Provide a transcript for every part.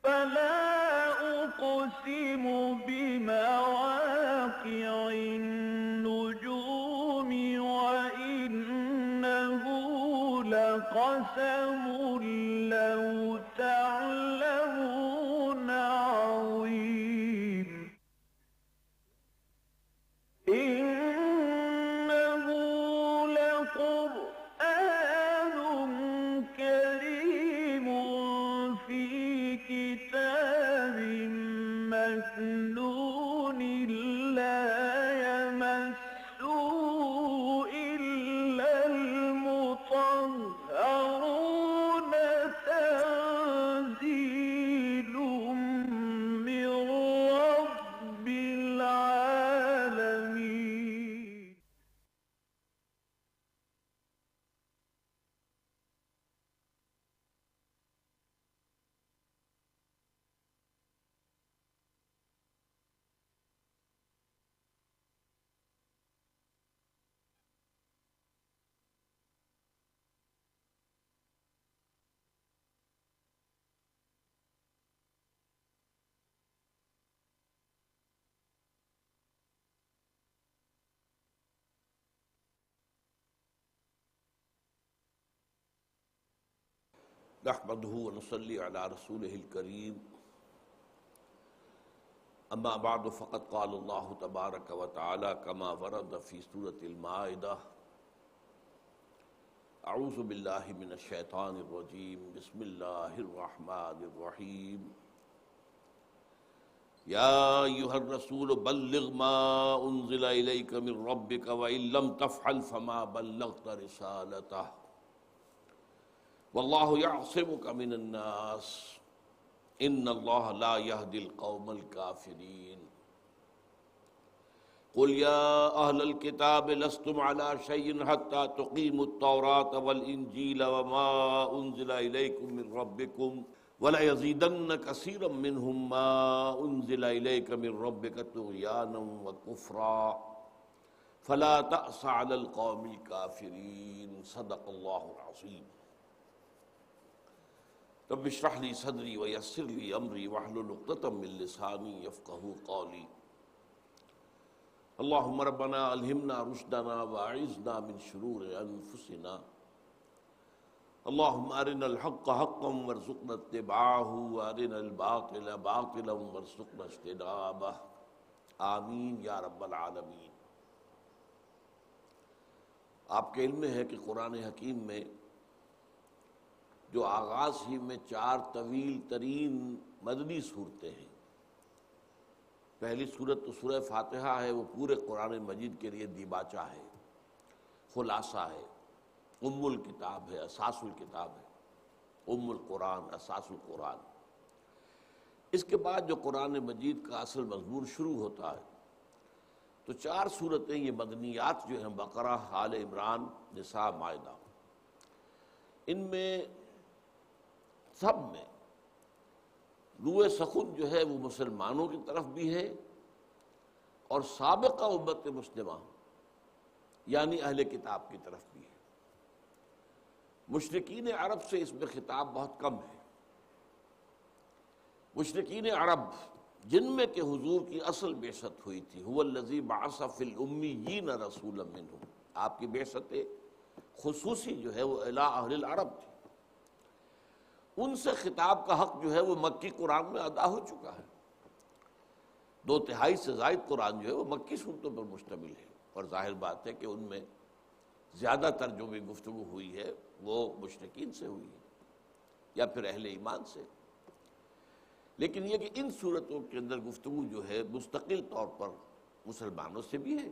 فلا أقسم بمواقع النجوم وإنه لقسم لو تعلمون عظيم إنه لقرآن كريم في كتاب مكنون لا يمسه إلا المطهرون تنزيل من رب العالمين. نحمده ونصلي على رسوله الكريم اما بعد فقد قال الله تبارك وتعالى كما ورد في سورة المائدة اعوذ بالله من الشيطان الرجيم بسم الله الرحمن الرحيم يا أيها الرسول بلغ ما أنزل إليك من ربك وإن لم تفعل فما بلغت رسالته واللہ یعصمک من الناس ان اللہ لا یہدی القوم الکافرین قل یا اہل الکتاب لستم علی شیء حتی تقیموا التوراة والانجیل وما انزل الیکم من ربکم وَلَيَزِيدَنَّ كَثِيرًا مِّنْهُمْ مَا أُنزِلَ إِلَيْكَ مِن رَّبِّكَ طُغْيَانًا وَكُفْرًا فَلَا تَأْسَ عَلَى الْقَوْمِ الْكَافِرِينَ صدق اللہ العظیم. رب اشرح لي صدري ويسر لي امري واحلل عقدة من لساني يفقهوا قولي. اللهم ربنا الهمنا رشدنا واعذنا من شرور انفسنا. اللهم ارنا الحق حقا وارزقنا اتباعه وارنا الباطل باطلا وارزقنا اجتنابه. آمین یا رب العالمین. آپ کے علم میں ہے کہ قرآن حکیم میں جو آغاز ہی میں 4 طویل ترین مدنی صورتیں ہیں. پہلی صورت تو سورہ فاتحہ ہے، وہ پورے قرآن مجید کے لیے دیباچہ ہے، خلاصہ ہے، ام الکتاب ہے، اساس الکتاب ہے، ام القرآن، اساس القرآن. اس کے بعد جو قرآن مجید کا اصل مضمون شروع ہوتا ہے تو 4 صورتیں یہ مدنیات جو ہیں، بقرہ، آل عمران، نساء، مائدہ، ان میں سب میں روح سخن جو ہے وہ مسلمانوں کی طرف بھی ہے اور سابقہ امت مسلمہ یعنی اہل کتاب کی طرف بھی ہے. مشرکین عرب سے اس میں خطاب بہت کم ہے. مشرکین عرب جن میں کہ حضور کی اصل بعثت ہوئی تھی، هو الذی بعث فی الامیین رسولا منہم، آپ کی بعثت خصوصی جو ہے وہ الی اہل العرب تھی. ان سے خطاب کا حق جو ہے وہ مکی قرآن میں ادا ہو چکا ہے. 2/3 سے زائد قرآن جو ہے وہ مکی صورتوں پر مشتمل ہے، اور ظاہر بات ہے کہ ان میں زیادہ تر جو بھی گفتگو ہوئی ہے وہ مشرکین سے ہوئی ہے یا پھر اہل ایمان سے. لیکن یہ کہ ان صورتوں کے اندر گفتگو جو ہے مستقل طور پر مسلمانوں سے بھی ہے.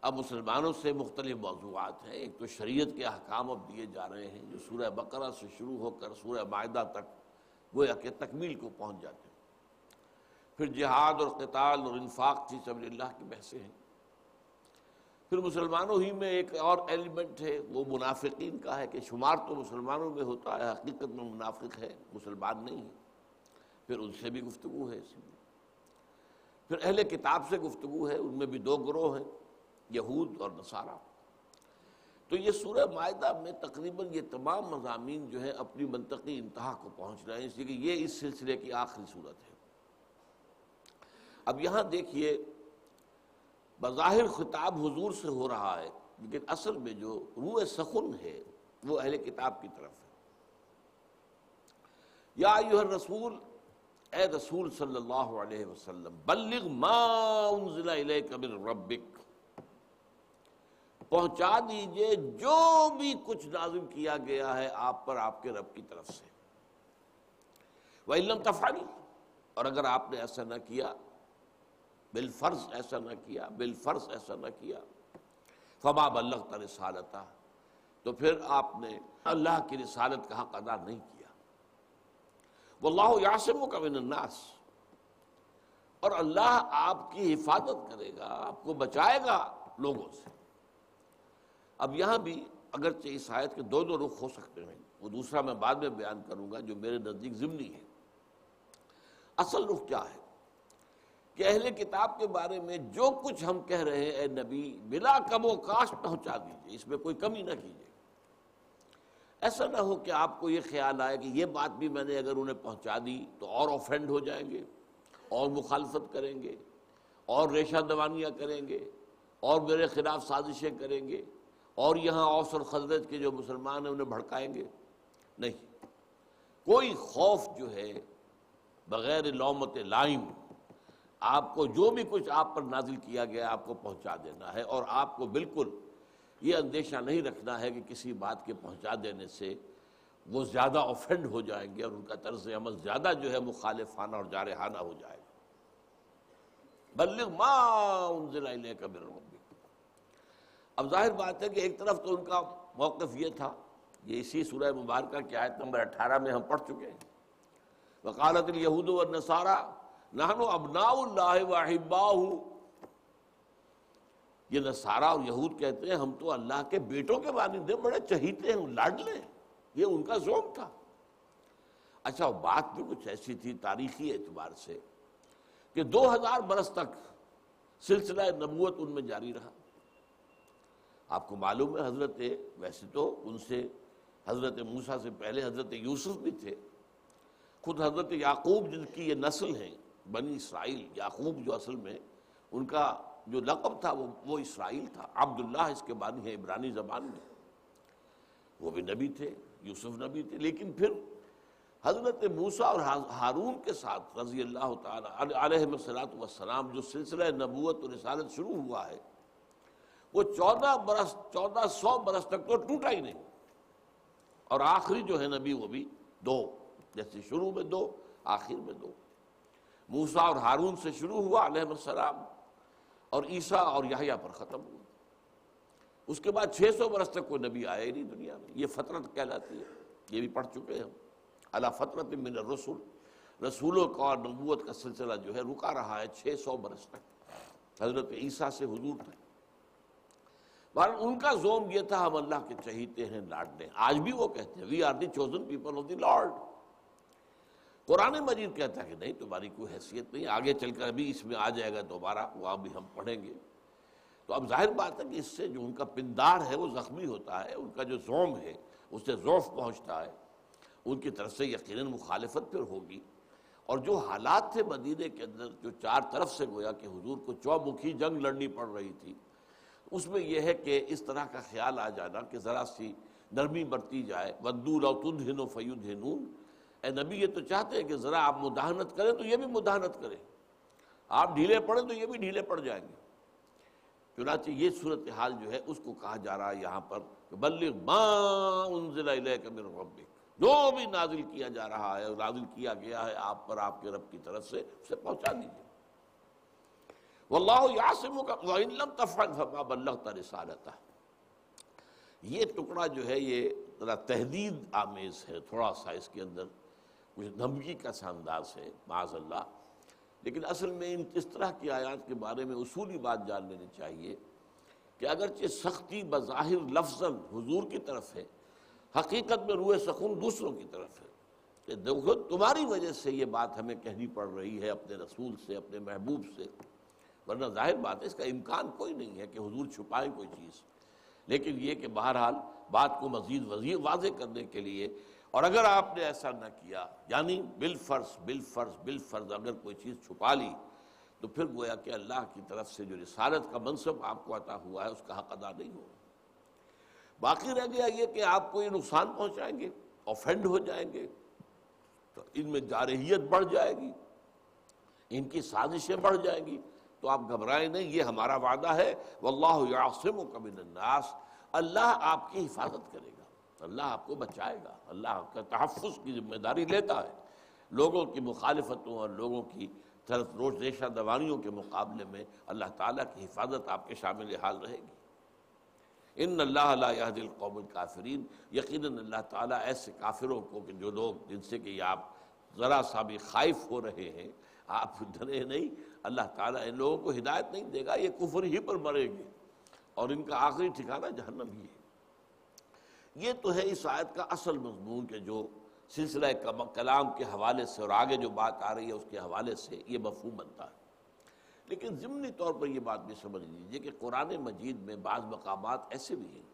اب مسلمانوں سے مختلف موضوعات ہیں. ایک تو شریعت کے احکام اب دیے جا رہے ہیں جو سورہ بقرہ سے شروع ہو کر سورہ مائدہ تک گویا کہ تکمیل کو پہنچ جاتے ہیں. پھر جہاد اور قتال اور انفاق فی سبیل اللہ کی بحثیں ہیں. پھر مسلمانوں ہی میں ایک اور ایلیمنٹ ہے، وہ منافقین کا ہے کہ شمار تو مسلمانوں میں ہوتا ہے، حقیقت میں منافق ہے، مسلمان نہیں ہے. پھر ان سے بھی گفتگو ہے. اسی میں پھر اہل کتاب سے گفتگو ہے. ان میں بھی 2 گروہ ہیں، یہود اور نصارہ. تو یہ سورہ مائدہ میں تقریباً یہ تمام مضامین جو ہیں اپنی منطقی انتہا کو پہنچ رہے ہیں، اس لیے کہ یہ اس سلسلے کی آخری صورت ہے۔ اب یہاں دیکھیے بظاہر خطاب حضور سے ہو رہا ہے، لیکن اصل میں جو روح سخن ہے وہ اہل کتاب کی طرف ہے۔ یا ایھا الرسول، اے رسول صلی اللہ علیہ وسلم، بلغ ما انزل الیک من ربک، پہنچا دیجئے جو بھی کچھ نازل کیا گیا ہے آپ پر آپ کے رب کی طرف سے۔ وَإِن لَّمْ تَفْعَلُوا، اور اگر آپ نے ایسا نہ کیا، بالفرض ایسا نہ کیا، بالفرض ایسا نہ کیا، فَمَا بَلَّغْتَ رِسَالَتَهُ، تو پھر آپ نے اللہ کی رسالت کا حق ادا نہیں کیا۔ وَاللَّهُ يَعْصِمُكَ مِنَ النَّاسِ، اور اللہ آپ کی حفاظت کرے گا، آپ کو بچائے گا لوگوں سے۔ اب یہاں بھی اگرچہ اس آیت کے دو رخ ہو سکتے ہیں، وہ دوسرا میں بعد میں بیان کروں گا جو میرے نزدیک ضمنی ہے۔ اصل رخ کیا ہے کہ اہل کتاب کے بارے میں جو کچھ ہم کہہ رہے ہیں اے نبی بلا کم و کاش پہنچا دیجیے، اس میں کوئی کمی نہ کیجیے۔ ایسا نہ ہو کہ آپ کو یہ خیال آئے کہ یہ بات بھی میں نے اگر انہیں پہنچا دی تو اور آفینڈ ہو جائیں گے، اور مخالفت کریں گے، اور ریشہ دوانیاں کریں گے، اور میرے خلاف سازشیں کریں گے، اور یہاں اوس اور خزرج کے جو مسلمان ہیں انہیں بھڑکائیں گے۔ نہیں، کوئی خوف جو ہے بغیر لومت لائم آپ کو جو بھی کچھ آپ پر نازل کیا گیا آپ کو پہنچا دینا ہے، اور آپ کو بالکل یہ اندیشہ نہیں رکھنا ہے کہ کسی بات کے پہنچا دینے سے وہ زیادہ آفینڈ ہو جائیں گے اور ان کا طرز عمل زیادہ جو ہے مخالفانہ اور جارحانہ ہو جائے گا۔ بلغ ما انزل الیک من ربک۔ اب ظاہر بات ہے کہ ایک طرف تو ان کا موقف یہ تھا، یہ اسی سورہ مبارکہ کی آیت نمبر 18 میں ہم پڑھ چکے ہیں، وقالت الیہود والنصارى نحن ابناء اللہ واحباؤہ، یہ نصارہ اور یہود کہتے ہیں ہم تو اللہ کے بیٹوں کے مانند ہیں، بڑے چہیتے ہیں، لاڈلے ہیں، یہ ان کا زعم تھا۔ اچھا بات بھی کچھ ایسی تھی تاریخی اعتبار سے کہ 2000 برس تک سلسلہ نبوت ان میں جاری رہا۔ آپ کو معلوم ہے حضرت، ویسے تو ان سے حضرت موسیٰ سے پہلے حضرت یوسف بھی تھے، خود حضرت یعقوب جن کی یہ نسل ہیں بنی اسرائیل، یعقوب جو اصل میں ان کا جو لقب تھا وہ اسرائیل تھا، عبداللہ اس کے بانی ہے عبرانی زبان میں، وہ بھی نبی تھے، یوسف نبی تھے۔ لیکن پھر حضرت موسیٰ اور ہارون کے ساتھ رضی اللہ تعالی علیہم السلام جو سلسلہ نبوت اور رسالت شروع ہوا ہے وہ 1400 برس تک تو ٹوٹا ہی نہیں، اور آخری جو ہے نبی وہ بھی 2، جیسے شروع میں 2 آخر میں 2۔ موسیٰ اور ہارون سے شروع ہوا علیہم السلام، اور عیسیٰ اور یحییٰ پر ختم ہوا۔ اس کے بعد 600 برس تک کوئی نبی آیا ہی نہیں دنیا میں، یہ فترت کہلاتی ہے، یہ بھی پڑھ چکے ہیں ہم۔ علی فترۃ من الرسل، رسولوں کا اور نبوت کا سلسلہ جو ہے رکا رہا ہے 600 برس تک، حضرت عیسیٰ سے حضور تک۔ بہرحال ان کا زوم یہ تھا ہم اللہ کے چہیتے ہیں، لاڈلے ہیں۔ آج بھی وہ کہتے ہیں we are the chosen people of the lord. قرآن مجید کہتا ہے کہ نہیں، تمہاری کوئی حیثیت نہیں، آگے چل کر ابھی اس میں آ جائے گا دوبارہ، وہاں بھی ہم پڑھیں گے۔ تو اب ظاہر بات ہے کہ اس سے جو ان کا پندار ہے وہ زخمی ہوتا ہے، ان کا جو زوم ہے اس سے ضعف پہنچتا ہے، ان کی طرف سے یقیناً مخالفت پھر ہوگی۔ اور جو حالات تھے مدینے کے اندر، جو چار طرف سے گویا کہ حضور کو چومکھی جنگ لڑنی پڑ رہی تھی، اس میں یہ ہے کہ اس طرح کا خیال آ جانا کہ ذرا سی نرمی برتی جائے، وَدُّوا لَوْ تُدْهِنُوا فَيُدْهِنُونَ، اے نبی یہ تو چاہتے ہیں کہ ذرا آپ مداہنت کریں تو یہ بھی مداہنت کریں، آپ ڈھیلے پڑیں تو یہ بھی ڈھیلے پڑ جائیں گے۔ چنانچہ یہ صورتحال جو ہے اس کو کہا جا رہا ہے یہاں پر کہ بلغ ما انزل الیک من ربک، جو بھی نازل کیا جا رہا ہے، نازل کیا گیا ہے آپ پر آپ کے رب کی طرف سے، اسے پہنچا دیجیے۔ واللہ یعصمک وان لم تفعل فما بلغت رسالتہ۔ یہ ٹکڑا جو ہے یہ ذرا تہدید آمیز ہے، تھوڑا سا اس کے اندر کچھ دھمکی کا سا انداز ہے معاذ اللہ، لیکن اصل میں اس طرح کی آیات کے بارے میں اصولی بات جان لینی چاہیے کہ اگرچہ سختی بظاہر لفظاً حضور کی طرف ہے، حقیقت میں روح سخن دوسروں کی طرف ہے کہ دیکھو تمہاری وجہ سے یہ بات ہمیں کہنی پڑ رہی ہے اپنے رسول سے، اپنے محبوب سے، ورنہ ظاہر بات ہے اس کا امکان کوئی نہیں ہے کہ حضور چھپائیں کوئی چیز۔ لیکن یہ کہ بہرحال بات کو مزید واضح کرنے کے لیے، اور اگر آپ نے ایسا نہ کیا، یعنی بالفرض اگر کوئی چیز چھپا لی، تو پھر گویا کہ اللہ کی طرف سے جو رسالت کا منصب آپ کو عطا ہوا ہے اس کا حق ادا نہیں ہوگا۔ باقی رہ گیا یہ کہ آپ کو یہ نقصان پہنچائیں گے، آفینڈ ہو جائیں گے، تو ان میں جارحیت بڑھ جائے گی، ان کی سازشیں بڑھ جائیں گی، تو آپ گھبرائیں نہیں، یہ ہمارا وعدہ ہے، واللہ یعصمک من الناس، اللہ آپ کی حفاظت کرے گا، اللہ آپ کو بچائے گا، اللہ آپ کا تحفظ کی ذمہ داری لیتا ہے۔ لوگوں کی مخالفتوں اور لوگوں کی طرف روش ریشہ دوانیوں کے مقابلے میں اللہ تعالیٰ کی حفاظت آپ کے شامل حال رہے گی۔ ان اللہ لا یہدی القوم الکافرین، یقیناً اللہ تعالیٰ ایسے کافروں کو کہ جو لوگ جن سے کہ آپ ذرا سا بھی خائف ہو رہے ہیں، آپ ڈرے نہیں، اللہ تعالیٰ ان لوگوں کو ہدایت نہیں دے گا، یہ کفر ہی پر مریں گے اور ان کا آخری ٹھکانہ جہنم ہی ہے۔ یہ تو ہے اس آیت کا اصل مضمون کہ جو سلسلہ کلام کے حوالے سے اور آگے جو بات آ رہی ہے اس کے حوالے سے یہ مفہوم بنتا ہے۔ لیکن ضمنی طور پر یہ بات بھی سمجھ لیجیے کہ قرآن مجید میں بعض مقامات ایسے بھی ہیں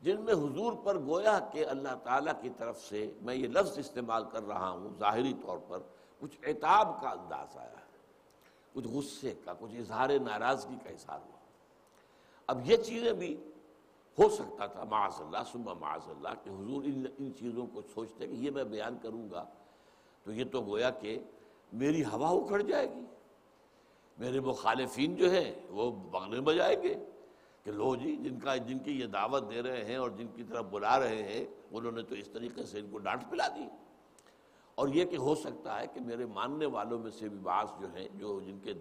جن میں حضور پر گویا کہ اللہ تعالیٰ کی طرف سے، میں یہ لفظ استعمال کر رہا ہوں ظاہری طور پر، کچھ عتاب کا انداز آیا ہے، کچھ غصے کا، کچھ اظہار ناراضگی کا اظہار ہوا۔ اب یہ چیزیں بھی ہو سکتا تھا معاذ اللہ ثم معاذ اللہ کہ حضور ان چیزوں کو سوچتے کہ یہ میں بیان کروں گا تو یہ تو گویا کہ میری ہوا اکھڑ جائے گی، میرے مخالفین جو ہیں وہ بغنے بجائیں گے کہ لو جی جن کی یہ دعوت دے رہے ہیں اور جن کی طرف بلا رہے ہیں انہوں نے تو اس طریقے سے ان کو ڈانٹ پلا دی۔ اور یہ کہ ہو سکتا ہے کہ میرے ماننے والوں میں سے بھی بعض جو ہیں جو جن کے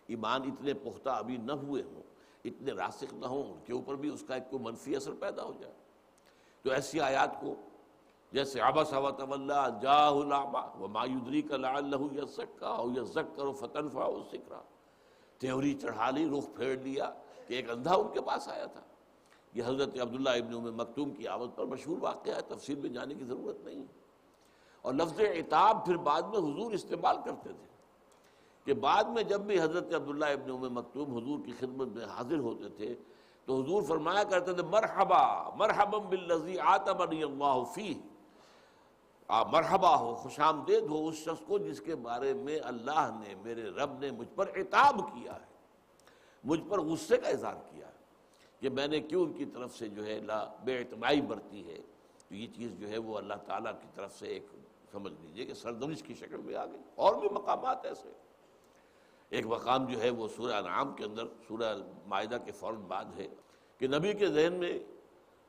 ایمان اتنے پختہ ابھی نہ ہوئے ہوں، اتنے راسخ نہ ہوں، ان کے اوپر بھی اس کا ایک کوئی منفی اثر پیدا ہو جائے۔ تو ایسی آیات کو جیسے عبس وتولی ان جاءہ الاعمی وما یدریک لعلہ یزکیٰ او یذکر فتنفعہ الذکریٰ، تیوری چڑھا لی، رخ پھیر لیا کہ ایک اندھا ان کے پاس آیا تھا۔ یہ حضرت عبداللہ ابن ام مکتوم کی آمد پر مشہور واقعہ ہے، تفصیل میں جانے کی ضرورت نہیں۔ اور لفظ عتاب پھر بعد میں حضور استعمال کرتے تھے کہ بعد میں جب بھی حضرت عبداللہ ابن ام مکتوم حضور کی خدمت میں حاضر ہوتے تھے تو حضور فرمایا کرتے تھے مرحبا مرحبا بالذی عاتبنی اللہ فیہ، مرحبا ہو، خوش آمدید ہو اس شخص کو جس کے بارے میں اللہ نے، میرے رب نے مجھ پر عتاب کیا ہے، مجھ پر غصے کا اظہار کیا ہے کہ میں نے کیوں ان کی طرف سے جو ہے بے اعتنائی برتی ہے۔ تو یہ چیز جو ہے وہ اللہ تعالیٰ کی طرف سے ایک سمجھ لیجئے کہ سرزنش کی شکل میں آ گئی۔ اور بھی مقامات ایسے، ایک مقام جو ہے وہ سورہ انعام کے اندر، سورہ مائدہ کے فوراً بعد ہے کہ نبی کے ذہن میں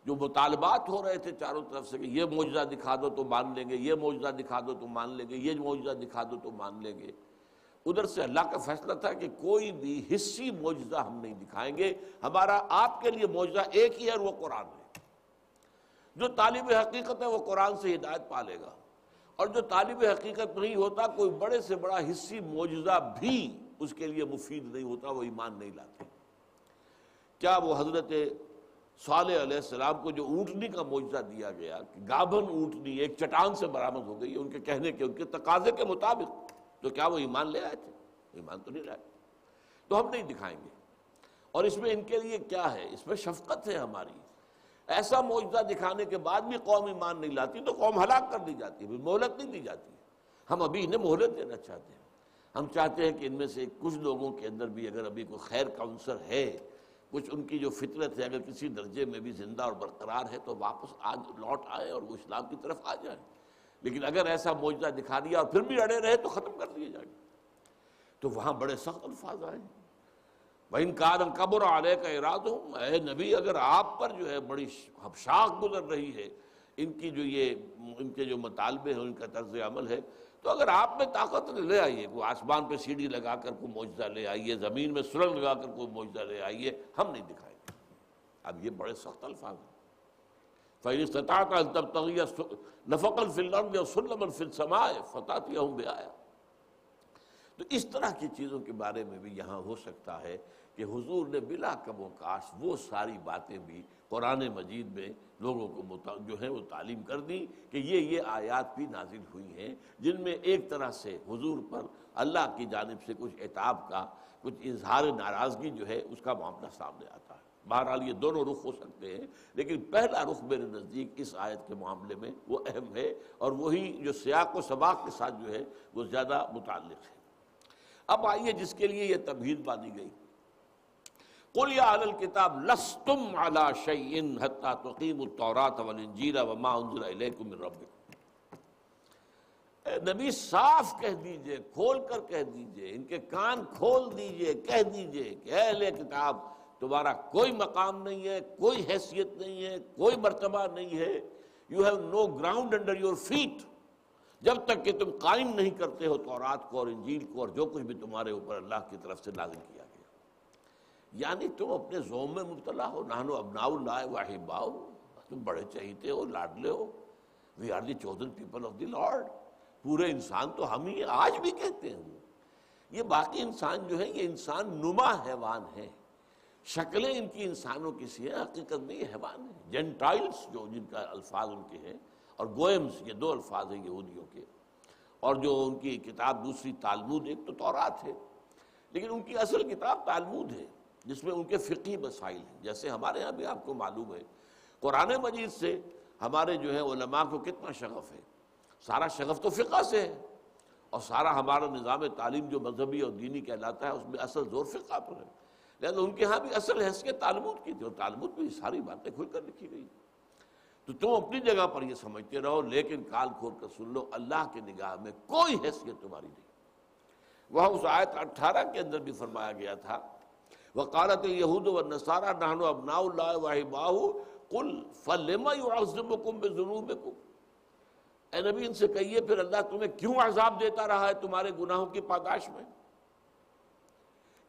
جو مطالبات ہو رہے تھے چاروں طرف سے کہ یہ معجزہ دکھا دو تو مان لیں گے، یہ معجزہ دکھا دو تو مان لیں گے، یہ معجزہ دکھا دو تو مان لیں گے، ادھر سے اللہ کا فیصلہ تھا کہ کوئی بھی حصی معجزہ ہم نہیں دکھائیں گے، ہمارا آپ کے لیے معجزہ ایک ہی ہے اور وہ قرآن ہے۔ جو طالب حقیقت ہے وہ قرآن سے ہدایت پا لے گا، اور جو طالب حقیقت نہیں ہوتا کوئی بڑے سے بڑا حصی معجزہ بھی اس کے لیے مفید نہیں ہوتا، وہ ایمان نہیں لاتے۔ کیا وہ حضرت صالح علیہ السلام کو جو اونٹنی کا معجزہ دیا گیا کہ گابھن اونٹنی ایک چٹان سے برآمد ہو گئی، ان کے کہنے کے، ان کے تقاضے کے مطابق، تو کیا وہ ایمان لے آئے تھے؟ ایمان تو نہیں لائے۔ تو ہم نہیں دکھائیں گے۔ اور اس میں ان کے لیے کیا ہے؟ اس میں شفقت ہے ہماری۔ ایسا معجزہ دکھانے کے بعد بھی قوم ایمان نہیں لاتی تو قوم ہلاک کر دی جاتی ہے، مہلت نہیں دی جاتی۔ ہم ابھی انہیں مہلت دینا چاہتے ہیں۔ ہم چاہتے ہیں کہ ان میں سے کچھ لوگوں کے اندر بھی اگر ابھی کوئی خیر کا عنصر ہے، کچھ ان کی جو فطرت ہے اگر کسی درجے میں بھی زندہ اور برقرار ہے تو واپس آج لوٹ آئے اور وہ اسلام کی طرف آ جائیں۔ لیکن اگر ایسا معجزہ دکھا دیا اور پھر بھی اڑے رہے تو ختم کر دیے جائیں گے۔ تو وہاں بڑے سخت الفاظ آئے ہیں۔ وَإِنْ كَانَ كَبُرَ عَلَيْكَ إِعْرَاضُهُمْ، اے نبی اگر آپ پر جو ہے بڑی حبشاق گزر رہی ہے ان کی جو ان کے جو مطالبے ہیں، ان کا طرز عمل ہے، تو اگر آپ میں طاقت لے آئیے، کوئی آسمان پہ سیڑھی لگا کر کوئی معجزہ لے آئیے، زمین میں سرنگ لگا کر کوئی معجزہ لے آئیے، ہم نہیں دکھائیں گے۔ اب یہ بڑے سخت الفاظ ہیں۔ فَإِنِ اسْتَطَعْتَ أَن تَبْتَغِيَ نَفَقًا فِي الْأَرْضِ أَوْ سُلَّمًا فِي السَّمَاءِ فَتَأْتِيَهُم بِآيَةٍ۔ تو اس طرح کی چیزوں کے بارے میں بھی یہاں ہو سکتا ہے کہ حضور نے بلا کم و کاش وہ ساری باتیں بھی قرآن مجید میں لوگوں کو جو ہے وہ تعلیم کر دی کہ یہ آیات بھی نازل ہوئی ہیں جن میں ایک طرح سے حضور پر اللہ کی جانب سے کچھ عتاب کا کچھ اظہار ناراضگی جو ہے اس کا معاملہ سامنے آتا ہے۔ بہرحال یہ دونوں رخ ہو سکتے ہیں، لیکن پہلا رخ میرے نزدیک اس آیت کے معاملے میں وہ اہم ہے، اور وہی جو سیاق و سباق کے ساتھ جو ہے وہ زیادہ متعلق ہے۔ اب آئیے جس کے لیے یہ تمہید باندھی گئی، قُلْ يَا أَهْلَ الْكِتَابِ لَسْتُمْ عَلَىٰ شَيْءٍ حَتَّىٰ تُقِيمُوا التَّوْرَاةَ وَالْإِنْجِيلَ وَمَا أُنزِلَ إِلَيْكُم مِّن رَّبِّكُم۔ اے نبی صاف کہہ دیجئے، کھول کر کہہ دیجئے، ان کے کان کھول دیجئے، کہہ دیجئے کہ اے اہل کتاب تمہارا کوئی مقام نہیں ہے، کوئی حیثیت نہیں ہے، کوئی مرتبہ نہیں ہے، you have no ground under your feet, جب تک کہ تم قائم نہیں کرتے ہو تورات کو اور انجیل کو اور جو کچھ بھی تمہارے اوپر اللہ کی طرف سے نازل کیا گیا۔ یعنی تم اپنے زوم میں مبتلا ہو، نحن ابناء اللہ واحباؤ، تم بڑے چہیتے ہو، لاڈلے ہو، we are the chosen people of the lord, پورے انسان تو ہم ہی آج بھی کہتے ہیں۔ یہ باقی انسان جو ہے یہ انسان نما حیوان ہے، شکلیں ان کی انسانوں کی سی ہیں، حقیقت میں یہ حیوان ہیں۔ جینٹائلز جو جن کا الفاظ ان کے ہیں، اور گوئمز یہ دو الفاظ ہیں یہودیوں کے، اور جو ان کی کتاب دوسری تالمود، ایک تو تورات ہے لیکن ان کی اصل کتاب تالمود ہے جس میں ان کے فقہی مسائل ہیں۔ جیسے ہمارے ہاں بھی آپ کو معلوم ہے قرآن مجید سے ہمارے جو ہے علماء کو کتنا شغف ہے، سارا شغف تو فقہ سے ہے، اور سارا ہمارا نظام تعلیم جو مذہبی اور دینی کہلاتا ہے اس میں اصل زور فقہ پر ہے، لہذا ان کے ہاں بھی اصل حیثیت تالمود کی تھی، اور تالمود میں یہ ساری باتیں کھل کر لکھی گئی۔ تو تم اپنی جگہ پر یہ سمجھتے رہو، لیکن کال کھول کر سن لو، اللہ کی نگاہ میں کوئی حیثیت تمہاری نہیں۔ وہاں اس آیت 18 کے اندر بھی فرمایا گیا تھا، وَقَالَتِ الْيَهُودُ وَالنَّصَارَىٰ نَحْنُ أَبْنَاءُ اللَّهِ وَأَحِبَّاؤُهُ قُلْ فَلِمَ يُعَذِّبُكُم بِذُنُوبِكُمْ، اے نبی ان سے کہیے پھر اللہ تمہیں کیوں عذاب دیتا رہا ہے تمہارے گناہوں کی پاداش میں؟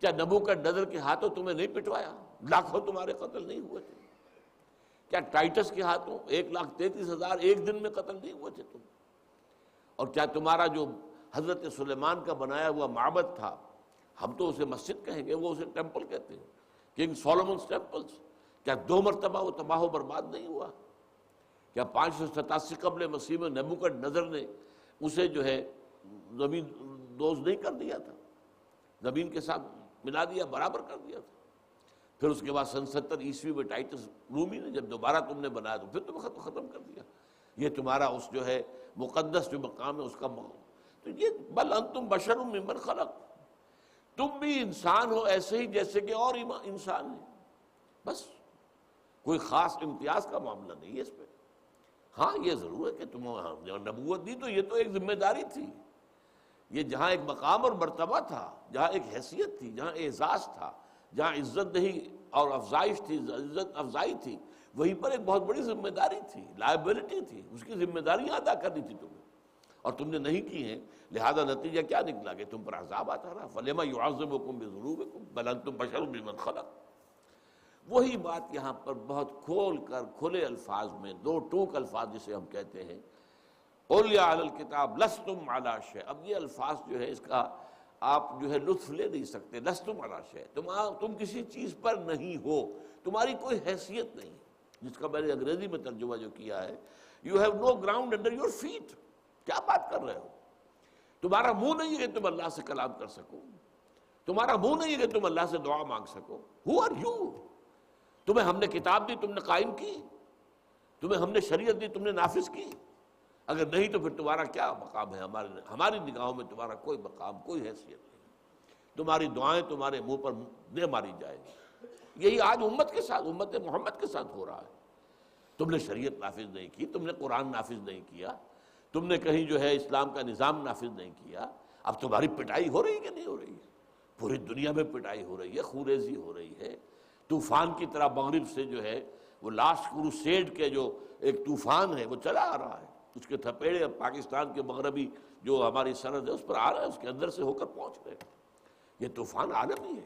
کیا نبوکدنضر کے ہاتھوں تمہیں نہیں پٹوایا؟ لاکھوں تمہارے قتل نہیں ہوئے تھے؟ کیا ٹائٹس کے ہاتھوں 1,33,000 ایک دن میں قتل نہیں ہوئے تھے تم؟ اور کیا تمہارا جو حضرت سلیمان کا بنایا ہوا معبد تھا، ہم تو اسے مسجد کہیں گے، وہ اسے ٹیمپل کہتے ہیں، کنگ سولومنز ٹیمپلز، کیا 2 مرتبہ وہ تباہ و برباد نہیں ہوا؟ کیا 587 قبل مسیح میں نبوکدنضر نے اسے جو ہے زمین دوز نہیں کر دیا تھا، زمین کے ساتھ ملا دیا، برابر کر دیا تھا؟ پھر اس کے بعد 70 عیسوی میں ٹائٹس رومی نے جب دوبارہ تم نے بنایا تو پھر تم ختم کر دیا۔ یہ تمہارا اس جو ہے مقدس جو مقام ہے اس کا تو یہ بل انتم بشر ممن خلق، تم بھی انسان ہو ایسے ہی جیسے کہ اور انسان ہیں، بس کوئی خاص امتیاز کا معاملہ نہیں ہے اس پہ۔ ہاں یہ ضرور ہے کہ تم نبوت دی تو یہ تو ایک ذمہ داری تھی، یہ جہاں ایک مقام اور مرتبہ تھا، جہاں ایک حیثیت تھی، جہاں اعزاز تھا، جہاں عزت دہی اور افزائش تھی، عزت افزائی تھی، وہیں پر ایک بہت بڑی ذمہ داری تھی، لائبلٹی تھی، اس کی ذمہ داریاں ادا کرنی تھی تمہیں، اور تم نے نہیں کی ہیں، لہذا نتیجہ کیا نکلا کہ تم پر عذاب آتا رہا۔ فَلِمَ يُعَذِّبُكُم بِذُنُوبِكُم بَلْ أَنتُم بَشَرٌ مِّمَّنْ خَلَقَ۔ وہی بات یہاں پر بہت کھول کر کھلے الفاظ میں، 2 ٹوک الفاظ جسے ہم کہتے ہیں، قُلْ يَا أَهْلَ الْكِتَابِ لَسْتُمْ عَلَىٰ شَيْءٍ۔ اب یہ الفاظ جو ہے اس کا آپ جو ہے لطف لے نہیں سکتے، لستم علی شیء، تم کسی چیز پر نہیں ہو، تمہاری کوئی حیثیت نہیں، جس کا میں نے انگریزی میں ترجمہ جو کیا ہے، you have no ground under your feet. کیا بات کر رہے ہو؟ تمہارا منہ نہیں ہے کہ تم اللہ سے کلام کر سکو، تمہارا منہ نہیں ہے کہ تم اللہ سے دعا مانگ سکو۔ Who are you? تمہیں ہم نے کتاب دی، تم نے قائم کی، تمہیں ہم نے شریعت دی، تم نے نافذ کی؟ اگر نہیں تو پھر تمہارا کیا مقام ہے ہماری نگاہوں میں؟ تمہارا کوئی مقام، کوئی حیثیت نہیں، تمہاری دعائیں تمہارے منہ پر دے ماری جائیں گی۔ یہی آج امت کے ساتھ، امت محمد کے ساتھ ہو رہا ہے۔ تم نے شریعت نافذ نہیں کی، تم نے قرآن نافذ نہیں کیا، تم نے کہیں جو ہے اسلام کا نظام نافذ نہیں کیا، اب تمہاری پٹائی ہو رہی ہے کہ نہیں ہو رہی ہے؟ پوری دنیا میں پٹائی ہو رہی ہے، خوریزی ہو رہی ہے، طوفان کی طرح مغرب سے جو ہے وہ لاسٹ کروسیڈ کے جو ایک طوفان ہے وہ چلا آ رہا ہے، اس کے تھپیڑے اب پاکستان کے مغربی جو ہماری سرحد ہے اس پر آ رہا ہے، اس کے اندر سے ہو کر پہنچ رہے ہیں۔ یہ طوفان عالمی ہے،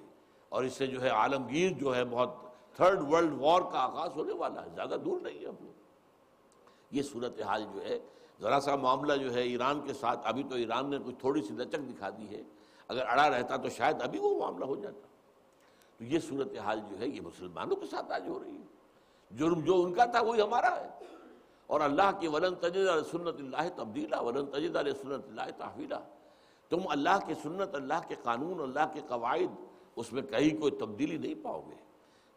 اور اس سے جو ہے عالمگیر جو ہے بہت 3rd ورلڈ وار کا آغاز ہونے والا ہے، زیادہ دور نہیں ہے ہم لوگ۔ یہ صورتحال جو ہے، ذرا سا معاملہ جو ہے ایران کے ساتھ، ابھی تو ایران نے کچھ تھوڑی سی لچک دکھا دی ہے، اگر اڑا رہتا تو شاید ابھی وہ معاملہ ہو جاتا۔ تو یہ صورتحال جو ہے یہ مسلمانوں کے ساتھ آج ہو رہی ہے، جرم جو ان کا تھا وہی ہمارا ہے، اور اللہ کی وَلَن تَجِدَ لِسُنَّتِ اللَّهِ تَبْدِيلًا وَلَن تَجِدَ لِسُنَّتِ اللَّهِ تَحْوِيلًا۔ تم اللہ کی سنت، اللہ کے قانون، اللہ کے قواعد اس میں کہیں کوئی تبدیلی نہیں پاؤ گے۔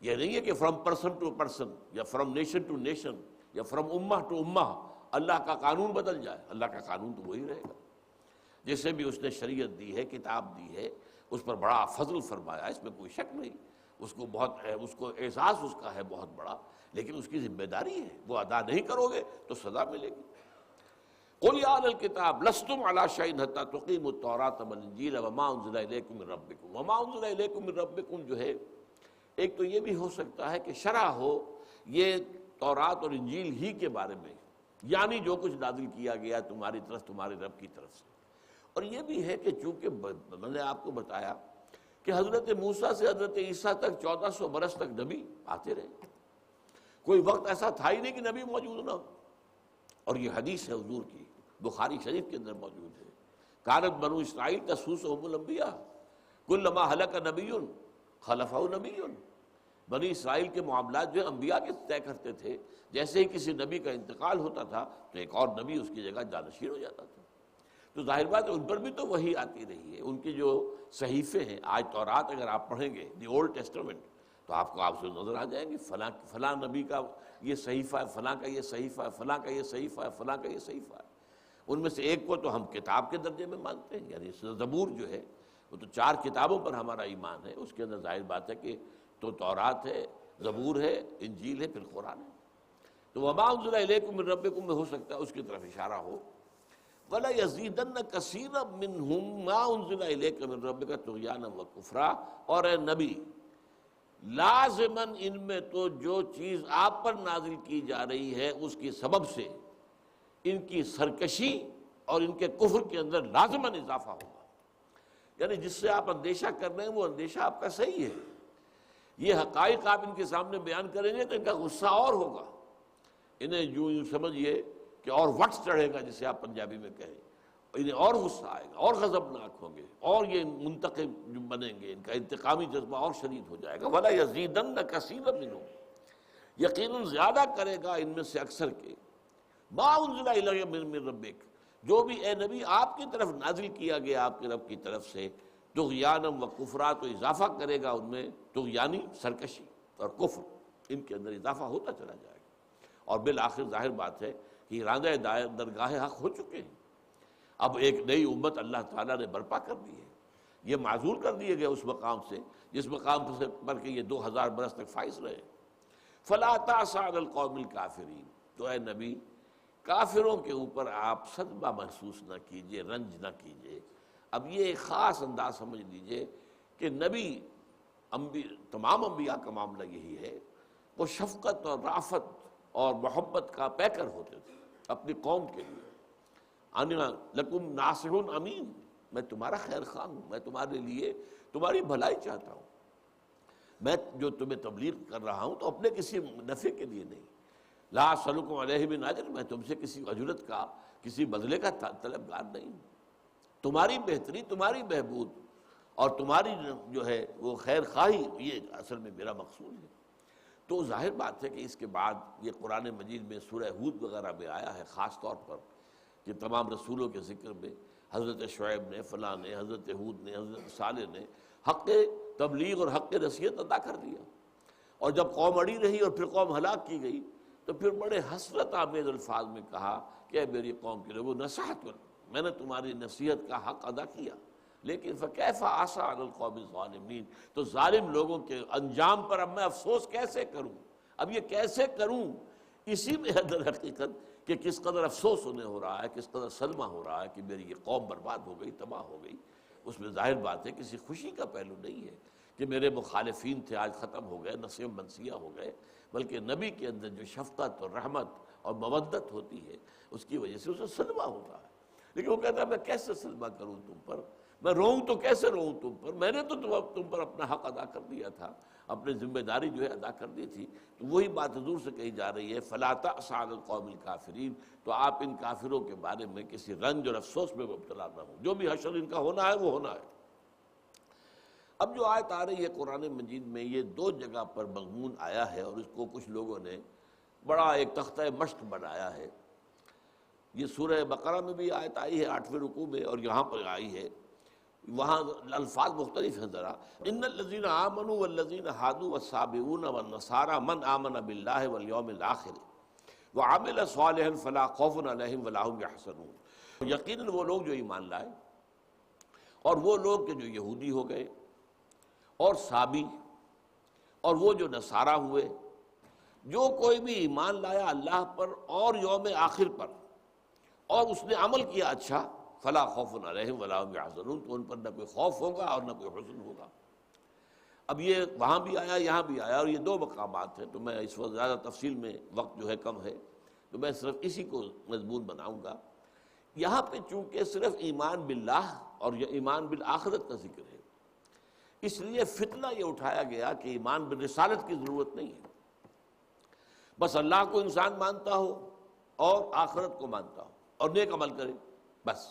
یہ نہیں ہے کہ فرام پرسن ٹو پرسن یا فرام نیشن ٹو نیشن یا فرام امہ ٹو امہ اللہ کا قانون بدل جائے۔ اللہ کا قانون تو وہی رہے گا۔ جسے بھی اس نے شریعت دی ہے، کتاب دی ہے، اس پر بڑا فضل فرمایا، اس میں کوئی شک نہیں۔ اس کو احساس اس کا ہے بہت بڑا، لیکن اس کی ذمہ داری ہے، وہ ادا نہیں کرو گے تو سزا ملے گی۔ قل یا اہل الکتاب لستم علی شیء حتی تقیموا التوراۃ والانجیل وما انزل الیکم من ربکم۔ وما انزل الیکم من ربکم جو ہے، ایک تو یہ بھی ہو سکتا ہے کہ شرح ہو یہ تورات اور انجیل ہی کے بارے میں، یعنی جو کچھ نازل کیا گیا تمہاری طرف، تمہارے رب کی طرف سے۔ اور یہ بھی ہے کہ چونکہ میں نے آپ کو بتایا کہ حضرت موسیٰ سے حضرت عیسیٰ تک 1400 برس تک نبی آتے رہے، کوئی وقت ایسا تھا ہی نہیں کہ نبی موجود نہ ہو۔ اور یہ حدیث ہے حضور کی، بخاری شریف کے اندر موجود ہے، کانت بنو اسرائیل تسوسهم الانبیاء کلما ہلک نبی خلفہ نبی۔ بنی اسرائیل کے معاملات جو انبیاء کے طے کرتے تھے، جیسے ہی کسی نبی کا انتقال ہوتا تھا تو ایک اور نبی اس کی جگہ جانشین ہو جاتا تھا۔ تو ظاہر بات ہے ان پر بھی تو وہی آتی رہی ہے۔ ان کی جو صحیفے ہیں، آج تورات اگر آپ پڑھیں گے دی اولڈ ٹیسٹمنٹ تو آپ کو آپ سے نظر آ جائیں گے، فلاں نبی کا یہ صحیفہ ہے، فلاں کا یہ صحیفہ ہے، فلاں کا یہ صحیفہ ہے، فلاں کا یہ صحیفہ ہے۔ ان میں سے ایک کو تو ہم کتاب کے درجے میں مانتے ہیں، یعنی زبور جو ہے وہ تو 4 کتابوں پر ہمارا ایمان ہے، اس کے اندر ظاہر بات ہے کہ تو تورات ہے، زبور ہے، انجیل ہے، پھر قرآن ہے۔ تو وما انزل الیکم من ربکم میں ہو سکتا ہے اس کی طرف اشارہ ہو۔ وَلَا يَزِيدَنَّ كَثِيرًا مِّنْهُمْ مَا أُنزِلَ إِلَيْكَ مِن رَّبِّكَ طُغْيَانًا وَكُفْرًا۔ اور اے نبی لازماً ان میں تو جو چیز آپ پر نازل کی جا رہی ہے اس کی سبب سے ان کی سرکشی اور ان کے کفر کے اندر لازماً اضافہ ہوگا۔ یعنی جس سے آپ اندیشہ کر رہے ہیں وہ اندیشہ آپ کا صحیح ہے۔ یہ حقائق آپ ان کے سامنے بیان کریں گے تو ان کا غصہ اور ہوگا، انہیں یوں سمجھیے کہ اور وقت چڑھے گا، جسے آپ پنجابی میں کہیں، انہیں اور غصہ آئے گا، اور غضبناک ہوں گے، اور یہ منتقم بنیں گے، ان کا انتقامی جذبہ اور شدید ہو جائے گا۔ وَلَا يَزِيدَنَّ كَثِيرًا مِّنْهُمْ، یقیناً زیادہ کرے گا ان میں سے اکثر کے، مَا أُنزِلَ إِلَيْكَ مِن رَّبِّكَ، جو بھی اے نبی آپ کی طرف نازل کیا گیا آپ کے رب کی طرف سے، طغیانًا وکفرا، تو اضافہ کرے گا ان میں، طغیانی سرکشی اور کفر، ان کے اندر اضافہ ہوتا چلا جائے گا۔ اور بالآخر ظاہر بات ہے کہ راندہ درگاہ حق ہو چکے ہیں، اب ایک نئی امت اللہ تعالیٰ نے برپا کر دی ہے، یہ معزول کر دیے گئے اس مقام سے جس مقام سے پر کہ یہ 2000 برس تک فائز رہے۔ فلا تأس علی القوم الکافرین، تو اے نبی کافروں کے اوپر آپ صدمہ محسوس نہ کیجئے، رنج نہ کیجئے۔ اب یہ ایک خاص انداز سمجھ لیجئے کہ نبی تمام انبیاء کا معاملہ یہی ہے، وہ شفقت اور رافت اور محبت کا پیکر ہوتے تھے اپنی قوم کے لیے۔ انا لکم ناصح امین، میں تمہارا خیر خواہ ہوں، میں تمہارے لیے تمہاری بھلائی چاہتا ہوں، میں جو تمہیں تبلیغ کر رہا ہوں تو اپنے کسی نفع کے لیے نہیں۔ لا اسألکم علیہ من اجر، میں تم سے کسی اجرت کا، کسی بدلے کا طلبگار نہیں ہوں۔ تمہاری بہتری، تمہاری بہبود اور تمہاری جو ہے وہ خیر خواہی، یہ اصل میں میرا مقصود ہے۔ تو ظاہر بات ہے کہ اس کے بعد یہ قرآن مجید میں سورہ ہود وغیرہ میں آیا ہے خاص طور پر کہ تمام رسولوں کے ذکر میں حضرت شعیب نے، فلاں نے، حضرت ہود نے، حضرت صالح نے حق تبلیغ اور حق نصیحت ادا کر دیا، اور جب قوم اڑی رہی اور پھر قوم ہلاک کی گئی تو پھر بڑے حسرت آمیز الفاظ میں کہا کہ اے میری قوم کے لوگوں نصحت کر، میں نے تمہاری نصیحت کا حق ادا کیا، لیکن فکیف عصی علی القوم الظالمین، تو ظالم لوگوں کے انجام پر اب میں افسوس کیسے کروں؟ اب یہ کیسے کروں؟ اسی میں ہے در حقیقت کہ کس قدر افسوس انہیں ہو رہا ہے، کس قدر صدمہ ہو رہا ہے کہ میری یہ قوم برباد ہو گئی، تباہ ہو گئی۔ اس میں ظاہر بات ہے کسی خوشی کا پہلو نہیں ہے کہ میرے مخالفین تھے آج ختم ہو گئے، نسیم منسیہ ہو گئے، بلکہ نبی کے اندر جو شفقت اور رحمت اور مودت ہوتی ہے اس کی وجہ سے اسے صدمہ ہوتا ہے۔ لیکن وہ کہتا ہے میں کیسے صدمہ کروں تم پر، میں روؤں تو کیسے روؤں تم پر، میں نے تو تم پر اپنا حق ادا کر دیا تھا، اپنی ذمہ داری جو ہے ادا کر دی تھی۔ تو وہی بات حضور سے کہی جا رہی ہے فلا تأس علی القوم الکافرین، تو آپ ان کافروں کے بارے میں کسی رنج اور افسوس میں مبتلا نہ ہوں، جو بھی حشر ان کا ہونا ہے وہ ہونا ہے۔ اب جو آیت آ رہی ہے قرآن مجید میں یہ 2 جگہ پر مضمون آیا ہے، اور اس کو کچھ لوگوں نے بڑا ایک تختہ مشق بنایا ہے۔ یہ سورہ بقرہ میں بھی آیت آئی ہے 8ویں رکوع میں، اور یہاں پر آئی ہے۔ وہاں الفاظ مختلف ہیں ذرا. ان الذین آمنوا والذین ہادوا والصابئون والنصارى من آمن باللہ والیوم الآخر وعمل صالحا فلا خوف علیہم ولا هم یحزنون. یقیناً وہ لوگ جو ایمان لائے اور وہ لوگ کہ جو یہودی ہو گئے اور صابی اور وہ جو نصارہ ہوئے، جو کوئی بھی ایمان لایا اللہ پر اور یوم آخر پر اور اس نے عمل کیا اچھا، فلا خوف علیہم ولا هم یحزنون، تو ان پر نہ کوئی خوف ہوگا اور نہ کوئی حزن ہوگا. اب یہ وہاں بھی آیا یہاں بھی آیا، اور یہ دو مقامات ہیں، تو میں اس وقت زیادہ تفصیل میں وقت جو ہے کم ہے تو میں صرف اسی کو مضمون بناؤں گا. یہاں پہ چونکہ صرف ایمان باللہ اور یہ ایمان بالآخرت کا ذکر ہے، اس لیے فتنہ یہ اٹھایا گیا کہ ایمان بالرسالت کی ضرورت نہیں ہے، بس اللہ کو انسان مانتا ہو اور آخرت کو مانتا ہو اور نیک عمل کرے بس.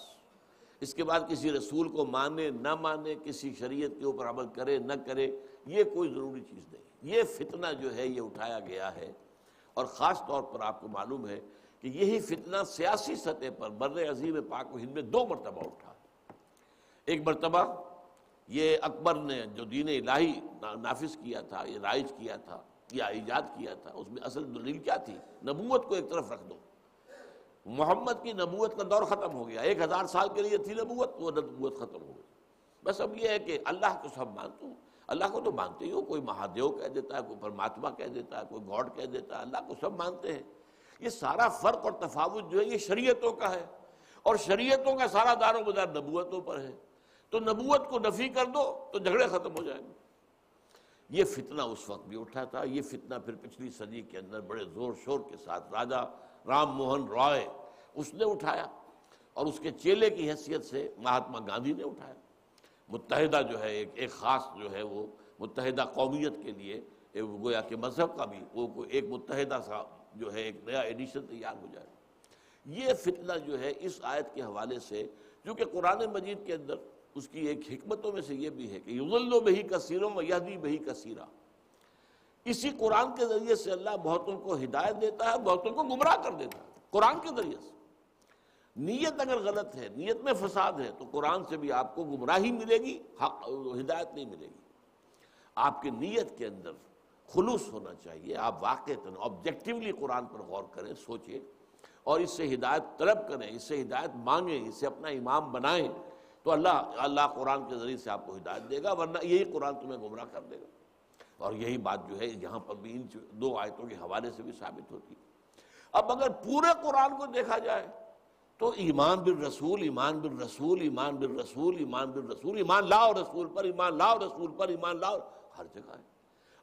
اس کے بعد کسی رسول کو مانے نہ مانے، کسی شریعت کے اوپر عمل کرے نہ کرے، یہ کوئی ضروری چیز نہیں. یہ فتنہ جو ہے یہ اٹھایا گیا ہے، اور خاص طور پر آپ کو معلوم ہے کہ یہی فتنہ سیاسی سطح پر بر عظیم پاک و ہند میں دو مرتبہ اٹھا. ایک مرتبہ یہ اکبر نے جو دین الہی نافذ کیا تھا، یہ رائج کیا تھا یا ایجاد کیا تھا، اس میں اصل دلیل کیا تھی؟ نبوت کو ایک طرف رکھ دو. محمد کی نبوت کا دور ختم ہو گیا، 1000 سال کے لیے تھی نبوت، وہ نبوت ختم ہو گئی. بس اب یہ ہے کہ اللہ کو سب مانتے ہو، اللہ کو تو مانتے ہی ہو، کوئی مہادیو کہہ دیتا ہے، کوئی پرماتما کہہ دیتا ہے، کوئی گاڈ کہہ دیتا ہے، اللہ کو سب مانتے ہیں. یہ سارا فرق اور تفاوت جو ہے یہ شریعتوں کا ہے، اور شریعتوں کا سارا دار و مدار نبوتوں پر ہے. تو نبوت کو نفی کر دو تو جھگڑے ختم ہو جائیں گے. یہ فتنہ اس وقت بھی اٹھا تھا. یہ فتنہ پھر پچھلی صدی کے اندر بڑے زور شور کے ساتھ راجا رام موہن رائے اس نے اٹھایا، اور اس کے چیلے کی حیثیت سے مہاتما گاندھی نے اٹھایا. متحدہ جو ہے ایک خاص جو ہے وہ متحدہ قومیت کے لیے گویا کہ مذہب کا بھی وہ ایک متحدہ سا جو ہے ایک نیا ایڈیشن تیار ہو جائے. یہ فتنہ جو ہے اس آیت کے حوالے سے، کیونکہ قرآن مجید کے اندر اس کی ایک حکمتوں میں سے یہ بھی ہے کہ یضل بہ کثیرا ویہدی بہ کثیرا. اسی قرآن کے ذریعے سے اللہ بہتوں کو ہدایت دیتا ہے، بہتوں کو گمراہ کر دیتا ہے قرآن کے ذریعے سے. نیت اگر غلط ہے، نیت میں فساد ہے، تو قرآن سے بھی آپ کو گمراہی ملے گی، ہدایت نہیں ملے گی. آپ کی نیت کے اندر خلوص ہونا چاہیے. آپ واقعتاً آبجیکٹیولی قرآن پر غور کریں، سوچیں اور اس سے ہدایت طلب کریں، اس سے ہدایت مانگیں، اس سے اپنا امام بنائیں، تو اللہ قرآن کے ذریعے سے آپ کو ہدایت دے گا، ورنہ یہی قرآن تمہیں گمراہ کر دے گا. اور یہی بات جو ہے یہاں پر بھی ان دو آیتوں کے حوالے سے بھی ثابت ہوتی ہے. اب اگر پورے قرآن کو دیکھا جائے تو ایمان بالرسول، ایمان بالرسول، ایمان بالرسول، ایمان بالرسول، ایمان لاؤ رسول پر، ایمان لاؤ رسول پر، ایمان لاؤ، ہر جگہ ہے.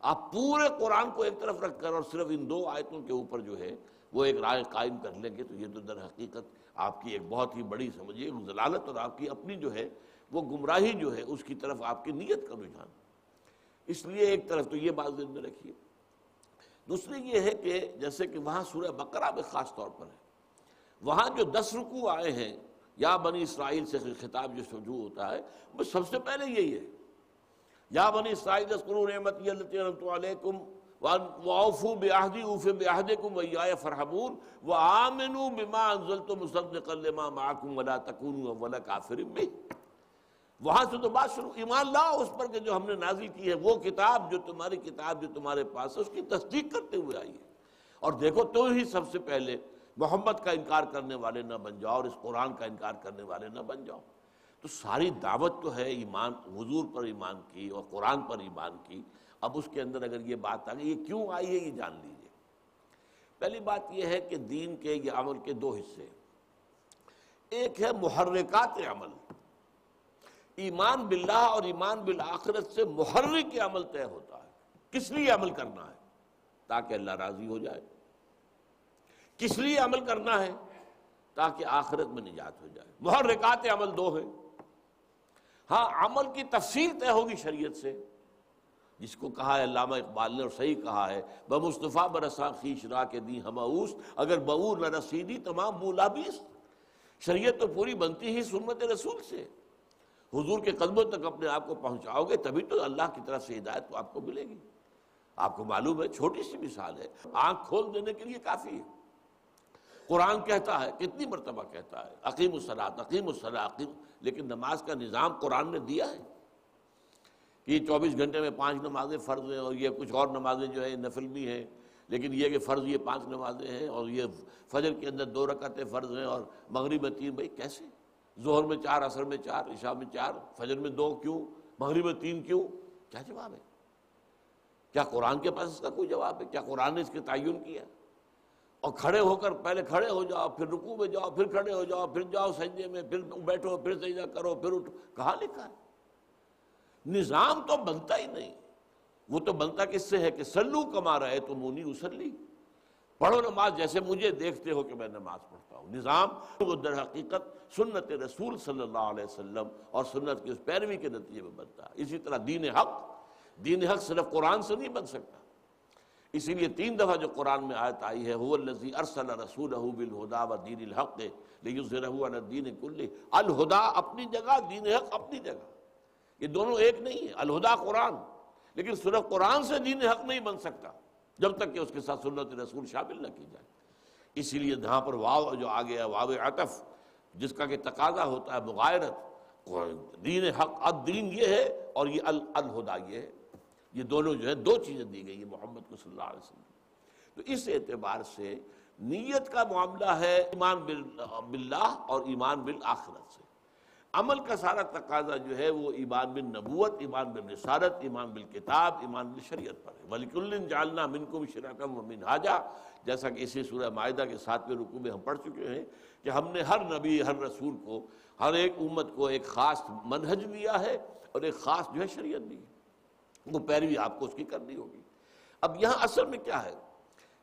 آپ پورے قرآن کو ایک طرف رکھ کر اور صرف ان دو آیتوں کے اوپر جو ہے وہ ایک رائے قائم کر لیں گے تو یہ تو در حقیقت آپ کی ایک بہت ہی بڑی سمجھیے ضلالت اور آپ کی اپنی جو ہے وہ گمراہی جو ہے اس کی طرف آپ کی نیت کا رجحان. اس لیے ایک طرف تو یہ بات ذہن میں رکھیے. دوسری یہ ہے کہ جیسے کہ وہاں سورہ بقرہ میں خاص طور پر ہے، وہاں جو 10 رکوع آئے ہیں یا بنی اسرائیل سے خطاب جو شروع ہوتا ہے وہ سب سے پہلے یہی ہے، یا بنی اسرائیل اذکروا نعمتی التی انعمت علیکم وَأَوْفُوا بِعَهْدِي أُوفِ بِعَهْدِكُمْ وَإِيَّايَ فَارْهَبُونِ وَآمِنُوا بِمَا أَنزَلْتُ مُصَدِّقًا لِمَا مَعَكُمْ وَلَا تَكُونُوا أَوَّلَ كَافِرٍ بِهِ. وہاں سے تو بات شروع، ایمان لاؤ اس پر کہ جو ہم نے نازل کی ہے، وہ کتاب جو تمہاری کتاب جو تمہارے پاس ہے اس کی تصدیق کرتے ہوئے آئی ہے. اور دیکھو تو ہی سب سے پہلے محمد کا انکار کرنے والے نہ بن جاؤ اور اس قرآن کا انکار کرنے والے نہ بن جاؤ. تو ساری دعوت تو ہے ایمان، حضور پر ایمان کی اور قرآن پر ایمان کی. اب اس کے اندر اگر یہ بات آ گئی، یہ کیوں آئی ہے یہ جان لیجیے. پہلی بات یہ ہے کہ دین کے یہ عمل کے دو حصے، ایک ہے محرکات عمل، ایمان باللہ اور ایمان بالآخرت سے محرک عمل طے ہوتا ہے. کس لیے عمل کرنا ہے؟ تاکہ اللہ راضی ہو جائے. کس لیے عمل کرنا ہے؟ تاکہ آخرت میں نجات ہو جائے. محرکات عمل دو ہیں. ہاں عمل کی تفصیل طے ہوگی شریعت سے، جس کو کہا ہے علامہ اقبال نے اور صحیح کہا ہے، بمصطفیٰ برساں خویش را کے دی ہماؤس، اگر بور نہ رسیدی تمام مولابیس. شریعت تو پوری بنتی ہی سنت رسول سے. حضور کے قدموں تک اپنے آپ کو پہنچاؤ گے تبھی تو اللہ کی طرف سے ہدایت تو آپ کو ملے گی. آپ کو معلوم ہے، چھوٹی سی مثال ہے، آنکھ کھول دینے کے لیے کافی ہے. قرآن کہتا ہے، کتنی مرتبہ کہتا ہے اقیم الصلاۃ اقیم الصلاۃ، لیکن نماز کا نظام قرآن نے دیا ہے کہ یہ 24 گھنٹے میں 5 نمازیں فرض ہیں، اور یہ کچھ اور نمازیں جو ہے نفل بھی ہیں، لیکن یہ کہ فرض یہ 5 نمازیں ہیں، اور یہ فجر کے اندر 2 رکعتیں فرض ہیں اور مغرب میں 3۔ بھائی کیسے؟ ظہر میں 4، عصر میں 4، عشاء میں 4، فجر میں 2 کیوں؟ مغرب میں 3 کیوں؟ کیا جواب ہے؟ کیا قرآن کے پاس اس کا کوئی جواب ہے؟ کیا قرآن نے اس کے تعین کیا؟ اور کھڑے ہو کر پہلے کھڑے ہو جاؤ، پھر رکوع میں جاؤ، پھر کھڑے ہو جاؤ، پھر جاؤ سجدے میں، پھر بیٹھو، پھر سجدہ کرو، پھر اٹھو، کہاں لکھا ہے؟ نظام تو بنتا ہی نہیں۔ وہ تو بنتا کس سے ہے کہ سلو کما رأیتمونی اصلی، پڑھو نماز جیسے مجھے دیکھتے ہو کہ میں نماز پڑھتا ہوں۔ نظام وہ در حقیقت سنت رسول صلی اللہ علیہ وسلم اور سنت کی اس پیروی کے نتیجے میں بنتا ہے۔ اسی طرح دین حق صرف قرآن سے نہیں بن سکتا، اسی لیے 3 دفعہ جو قرآن میں آیت آئی ہے، هو الذی ارسل رسولہ بالہدی ودین الحق لیظہرہ علی الدین کلہ۔ الہدی اپنی جگہ، دین حق اپنی جگہ، یہ دونوں ایک نہیں ہے۔ الہدی قرآن، لیکن صرف قرآن سے دین حق نہیں بن سکتا جب تک کہ اس کے ساتھ سنت رسول شامل نہ کی جائے۔ اسی لیے جہاں پر واو جو آ گیا، واو عطف، جس کا کہ تقاضا ہوتا ہے مغایرت، دین حق الدین یہ ہے اور یہ الہدی یہ ہے، یہ دونوں جو ہے 2 چیزیں دی گئی ہیں محمد کو صلی اللہ علیہ وسلم۔ تو اس اعتبار سے نیت کا معاملہ ہے ایمان باللہ اور ایمان بالآخرت سے۔ عمل کا سارا تقاضا جو ہے وہ ایمان بالنبوت، ایمان بالرسالت، ایمان بالکتاب، ایمان بالشریعت پر ہے۔ وَلِكُلٍّ جَعَلْنَا مِنْكُمْ شِرْعَةً وَمِنْهَاجًا، جیسا کہ اسی سورہ مائدہ کے 7ویں رکوع میں ہم پڑھ چکے ہیں کہ ہم نے ہر نبی، ہر رسول کو، ہر ایک امت کو ایک خاص منہج دیا ہے اور ایک خاص جو ہے شریعت دی ہے، وہ پیروی آپ کو اس کی کرنی ہوگی۔ اب یہاں اصل میں کیا ہے،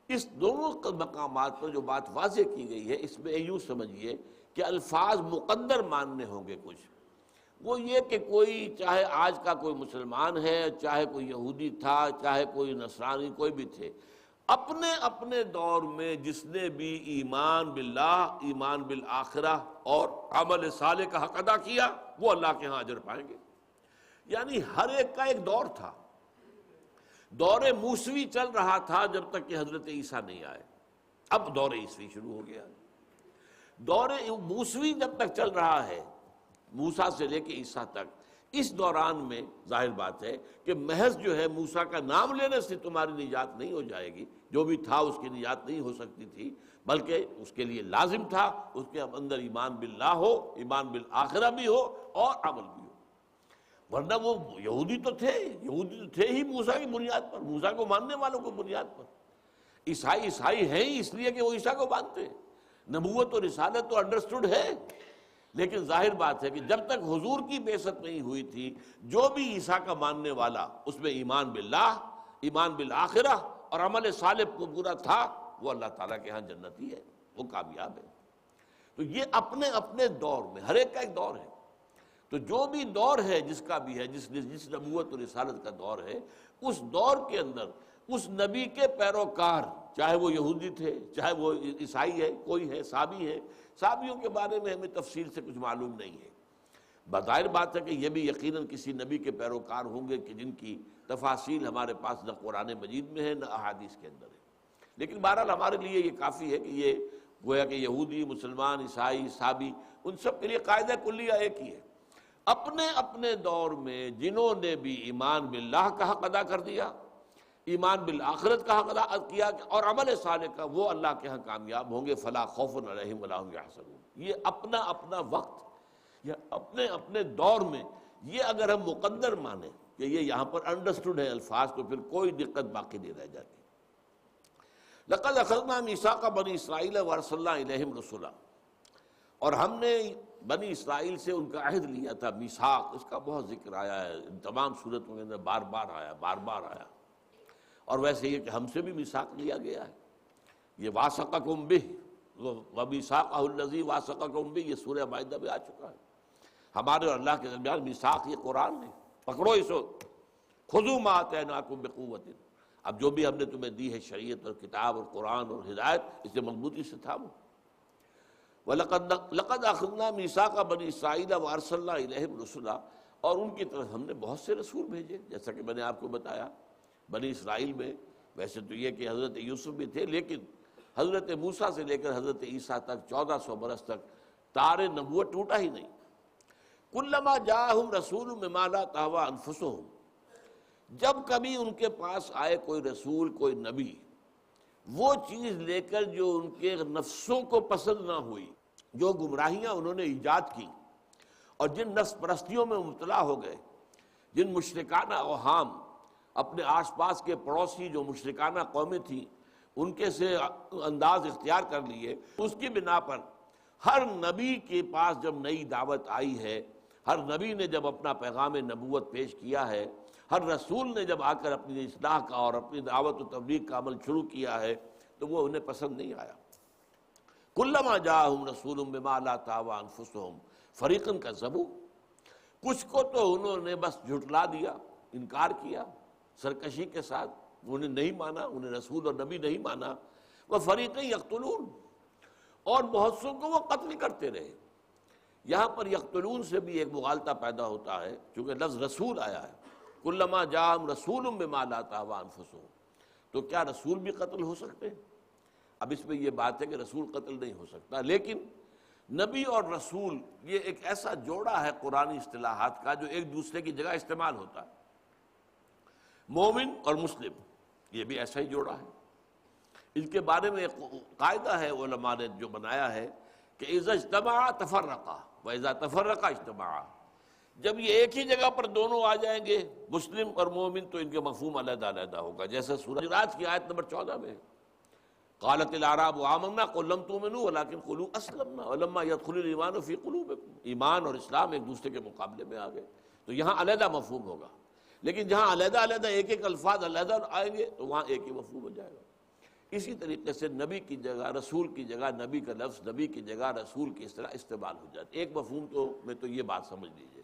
اس دونوں مقامات پر جو بات واضح کی گئی ہے، اس میں یوں سمجھیے کہ الفاظ مقدر ماننے ہوں گے کچھ۔ وہ یہ کہ کوئی چاہے آج کا کوئی مسلمان ہے، چاہے کوئی یہودی تھا، چاہے کوئی نصرانی، کوئی بھی تھے، اپنے اپنے دور میں جس نے بھی ایمان باللہ، ایمان بالآخرہ اور عمل صالح کا حق ادا کیا، وہ اللہ کے ہاں اجر پائیں گے۔ یعنی ہر ایک کا ایک دور تھا۔ دور موسوی چل رہا تھا جب تک کہ حضرت عیسیٰ نہیں آئے، اب دور عیسوی شروع ہو گیا۔ دور موسوی جب تک چل رہا ہے، موسیٰ سے لے کے عیسیٰ تک، اس دوران میں ظاہر بات ہے کہ محض جو ہے موسیٰ کا نام لینے سے تمہاری نجات نہیں ہو جائے گی، جو بھی تھا اس کی نجات نہیں ہو سکتی تھی، بلکہ اس کے لیے لازم تھا اس کے اندر ایمان باللہ ہو، ایمان بالآخرہ بھی ہو اور عمل بھی ہو۔ ورنہ وہ یہودی تو تھے ہی موسیٰ کی بنیاد پر، موسیٰ کو ماننے والوں کو بنیاد پر۔ عیسائی ہیں ہی اس لیے کہ وہ عیسیٰ کو مانتے ہیں۔ نبوت اور رسالت تو انڈرسٹوڈ ہے، لیکن ظاہر بات ہے کہ جب تک حضور کی بعثت نہیں ہوئی تھی، جو بھی عیسیٰ کا ماننے والا اس میں ایمان باللہ، ایمان بالآخرہ اور عمل صالح کو پورا تھا، وہ اللہ تعالیٰ کے ہاں جنتی ہے، وہ کامیاب ہے۔ تو یہ اپنے اپنے دور میں، ہر ایک کا ایک دور ہے۔ تو جو بھی دور ہے جس کا بھی ہے، جس نبوت اور رسالت کا دور ہے، اس دور کے اندر اس نبی کے پیروکار، چاہے وہ یہودی تھے، چاہے وہ عیسائی ہے، کوئی ہے صابی ہے، صابیوں کے بارے میں ہمیں تفصیل سے کچھ معلوم نہیں ہے۔ بظاہر بات ہے کہ یہ بھی یقیناً کسی نبی کے پیروکار ہوں گے کہ جن کی تفاصیل ہمارے پاس نہ قرآن مجید میں ہے نہ احادیث کے اندر ہے، لیکن بہرحال ہمارے لیے یہ کافی ہے کہ یہ گویا کہ یہودی، مسلمان، عیسائی، صابی، ان سب کے لیے قاعدہ کلیہ ایک ہی ہے۔ اپنے اپنے دور میں جنہوں نے بھی ایمان باللہ کا حق ادا کر دیا، ایمان بالآخرت کا حق ادا کیا اور عمل صالح کا، وہ اللہ کے ہاں کامیاب ہوں گے۔ فلا خوف علیہم ولا هم يحزنون۔ یہ اپنا اپنا وقت یا اپنے اپنے دور میں، یہ اگر ہم مقدر مانیں کہ یہ یہاں پر انڈرسٹوڈ ہے الفاظ، تو پھر کوئی دقت باقی نہیں رہ جاتی۔ لقد اخذنا میثاق بنی اسرائیل وارسلنا الیہم رسلا، اور ہم نے بنی اسرائیل سے ان کا عہد لیا تھا۔ میثاق، اس کا بہت ذکر آیا ہے تمام صورتوں کے اندر، بار بار آیا۔ اور ویسے یہ کہ ہم سے بھی میثاق لیا گیا ہے، یہ واثقکم بہ ومیثاقہ الذی واثقکم بہ، یہ سورہ مائدہ میں آ چکا ہے۔ ہمارے اور اللہ کے درمیان میثاق یہ قرآن ہے، پکڑو اس کو، خذوا ما آتیناکم بقوۃ، اب جو بھی ہم نے تمہیں دی ہے شریعت اور کتاب اور قرآن اور ہدایت، اسے مضبوطی سے تھامو۔ لقد اخذنا میثاق بنی اسرائیل وارسلنا الیہم رسلا، اور ان کی طرف ہم نے بہت سے رسول بھیجے، جیسا کہ میں نے آپ کو بتایا۔ بنی اسرائیل میں ویسے تو یہ کہ حضرت یوسف بھی تھے، لیکن حضرت موسیٰ سے لے کر حضرت عیسیٰ تک 1400 برس تک تار نبوت ٹوٹا ہی نہیں۔ کلما جاءہم رسول بما لا تہوی انفسہم، جب کبھی ان کے پاس آئے کوئی رسول، کوئی نبی، وہ چیز لے کر جو ان کے نفسوں کو پسند نہ ہوئی، جو گمراہیاں انہوں نے ایجاد کی اور جن نفس پرستیوں میں مبتلا ہو گئے، جن مشرکانہ اوہام، اپنے آس پاس کے پڑوسی جو مشرکانہ قومیں تھیں ان کے سے انداز اختیار کر لیے، اس کی بنا پر ہر نبی کے پاس جب نئی دعوت آئی ہے، ہر نبی نے جب اپنا پیغام نبوت پیش کیا ہے، ہر رسول نے جب آ کر اپنی اصلاح کا اور اپنی دعوت و تبلیغ کا عمل شروع کیا ہے تو وہ انہیں پسند نہیں آیا۔ کلما جاءہم رسول بما لا تہوی انفسہم فریقا کذبوا، کچھ کو تو انہوں نے بس جھٹلا دیا، انکار کیا سرکشی کے ساتھ، انہیں نہیں مانا، انہیں رسول اور نبی نہیں مانا، وفریقا یقتلون، اور بہت سو کو وہ قتل کرتے رہے۔ یہاں پر یقتلون سے بھی ایک مغالطہ پیدا ہوتا ہے، چونکہ لفظ رسول آیا ہے، کلما جاءہم رسول بما لا تہوی انفسہم، تو کیا رسول بھی قتل ہو سکتے ہیں؟ اب اس میں یہ بات ہے کہ رسول قتل نہیں ہو سکتا، لیکن نبی اور رسول یہ ایک ایسا جوڑا ہے قرآنی اصطلاحات کا جو ایک دوسرے کی جگہ استعمال ہوتا ہے۔ مومن اور مسلم یہ بھی ایسا ہی جوڑا ہے۔ ان کے بارے میں ایک قاعدہ ہے علماء نے جو بنایا ہے کہ اذا اجتمعا تفرقا واذا تفرقا اجتمعا، جب یہ ایک ہی جگہ پر دونوں آ جائیں گے مسلم اور مومن تو ان کے مفہوم علیحدہ علیحدہ ہوگا، جیسے سورہ حجرات کی آیت نمبر 14 میں قالت الاعراب آمنا قل لم تؤمنوا ولکن قولوا اسلمنا ولما يدخل الايمان في قلوبكم، ایمان اور اسلام ایک دوسرے کے مقابلے میں آ گئے، تو یہاں علیحدہ مفہوم ہوگا، لیکن جہاں علیحدہ علیحدہ ایک ایک الفاظ علیحدہ آئیں گے تو وہاں ایک ہی مفہوم ہو جائے گا۔ اسی طریقے سے نبی کی جگہ رسول کی جگہ نبی کا لفظ، نبی کی جگہ رسول کی اس طرح استعمال ہو جاتا ہے۔ ایک مفہوم تو میں تو یہ بات سمجھ لیجیے۔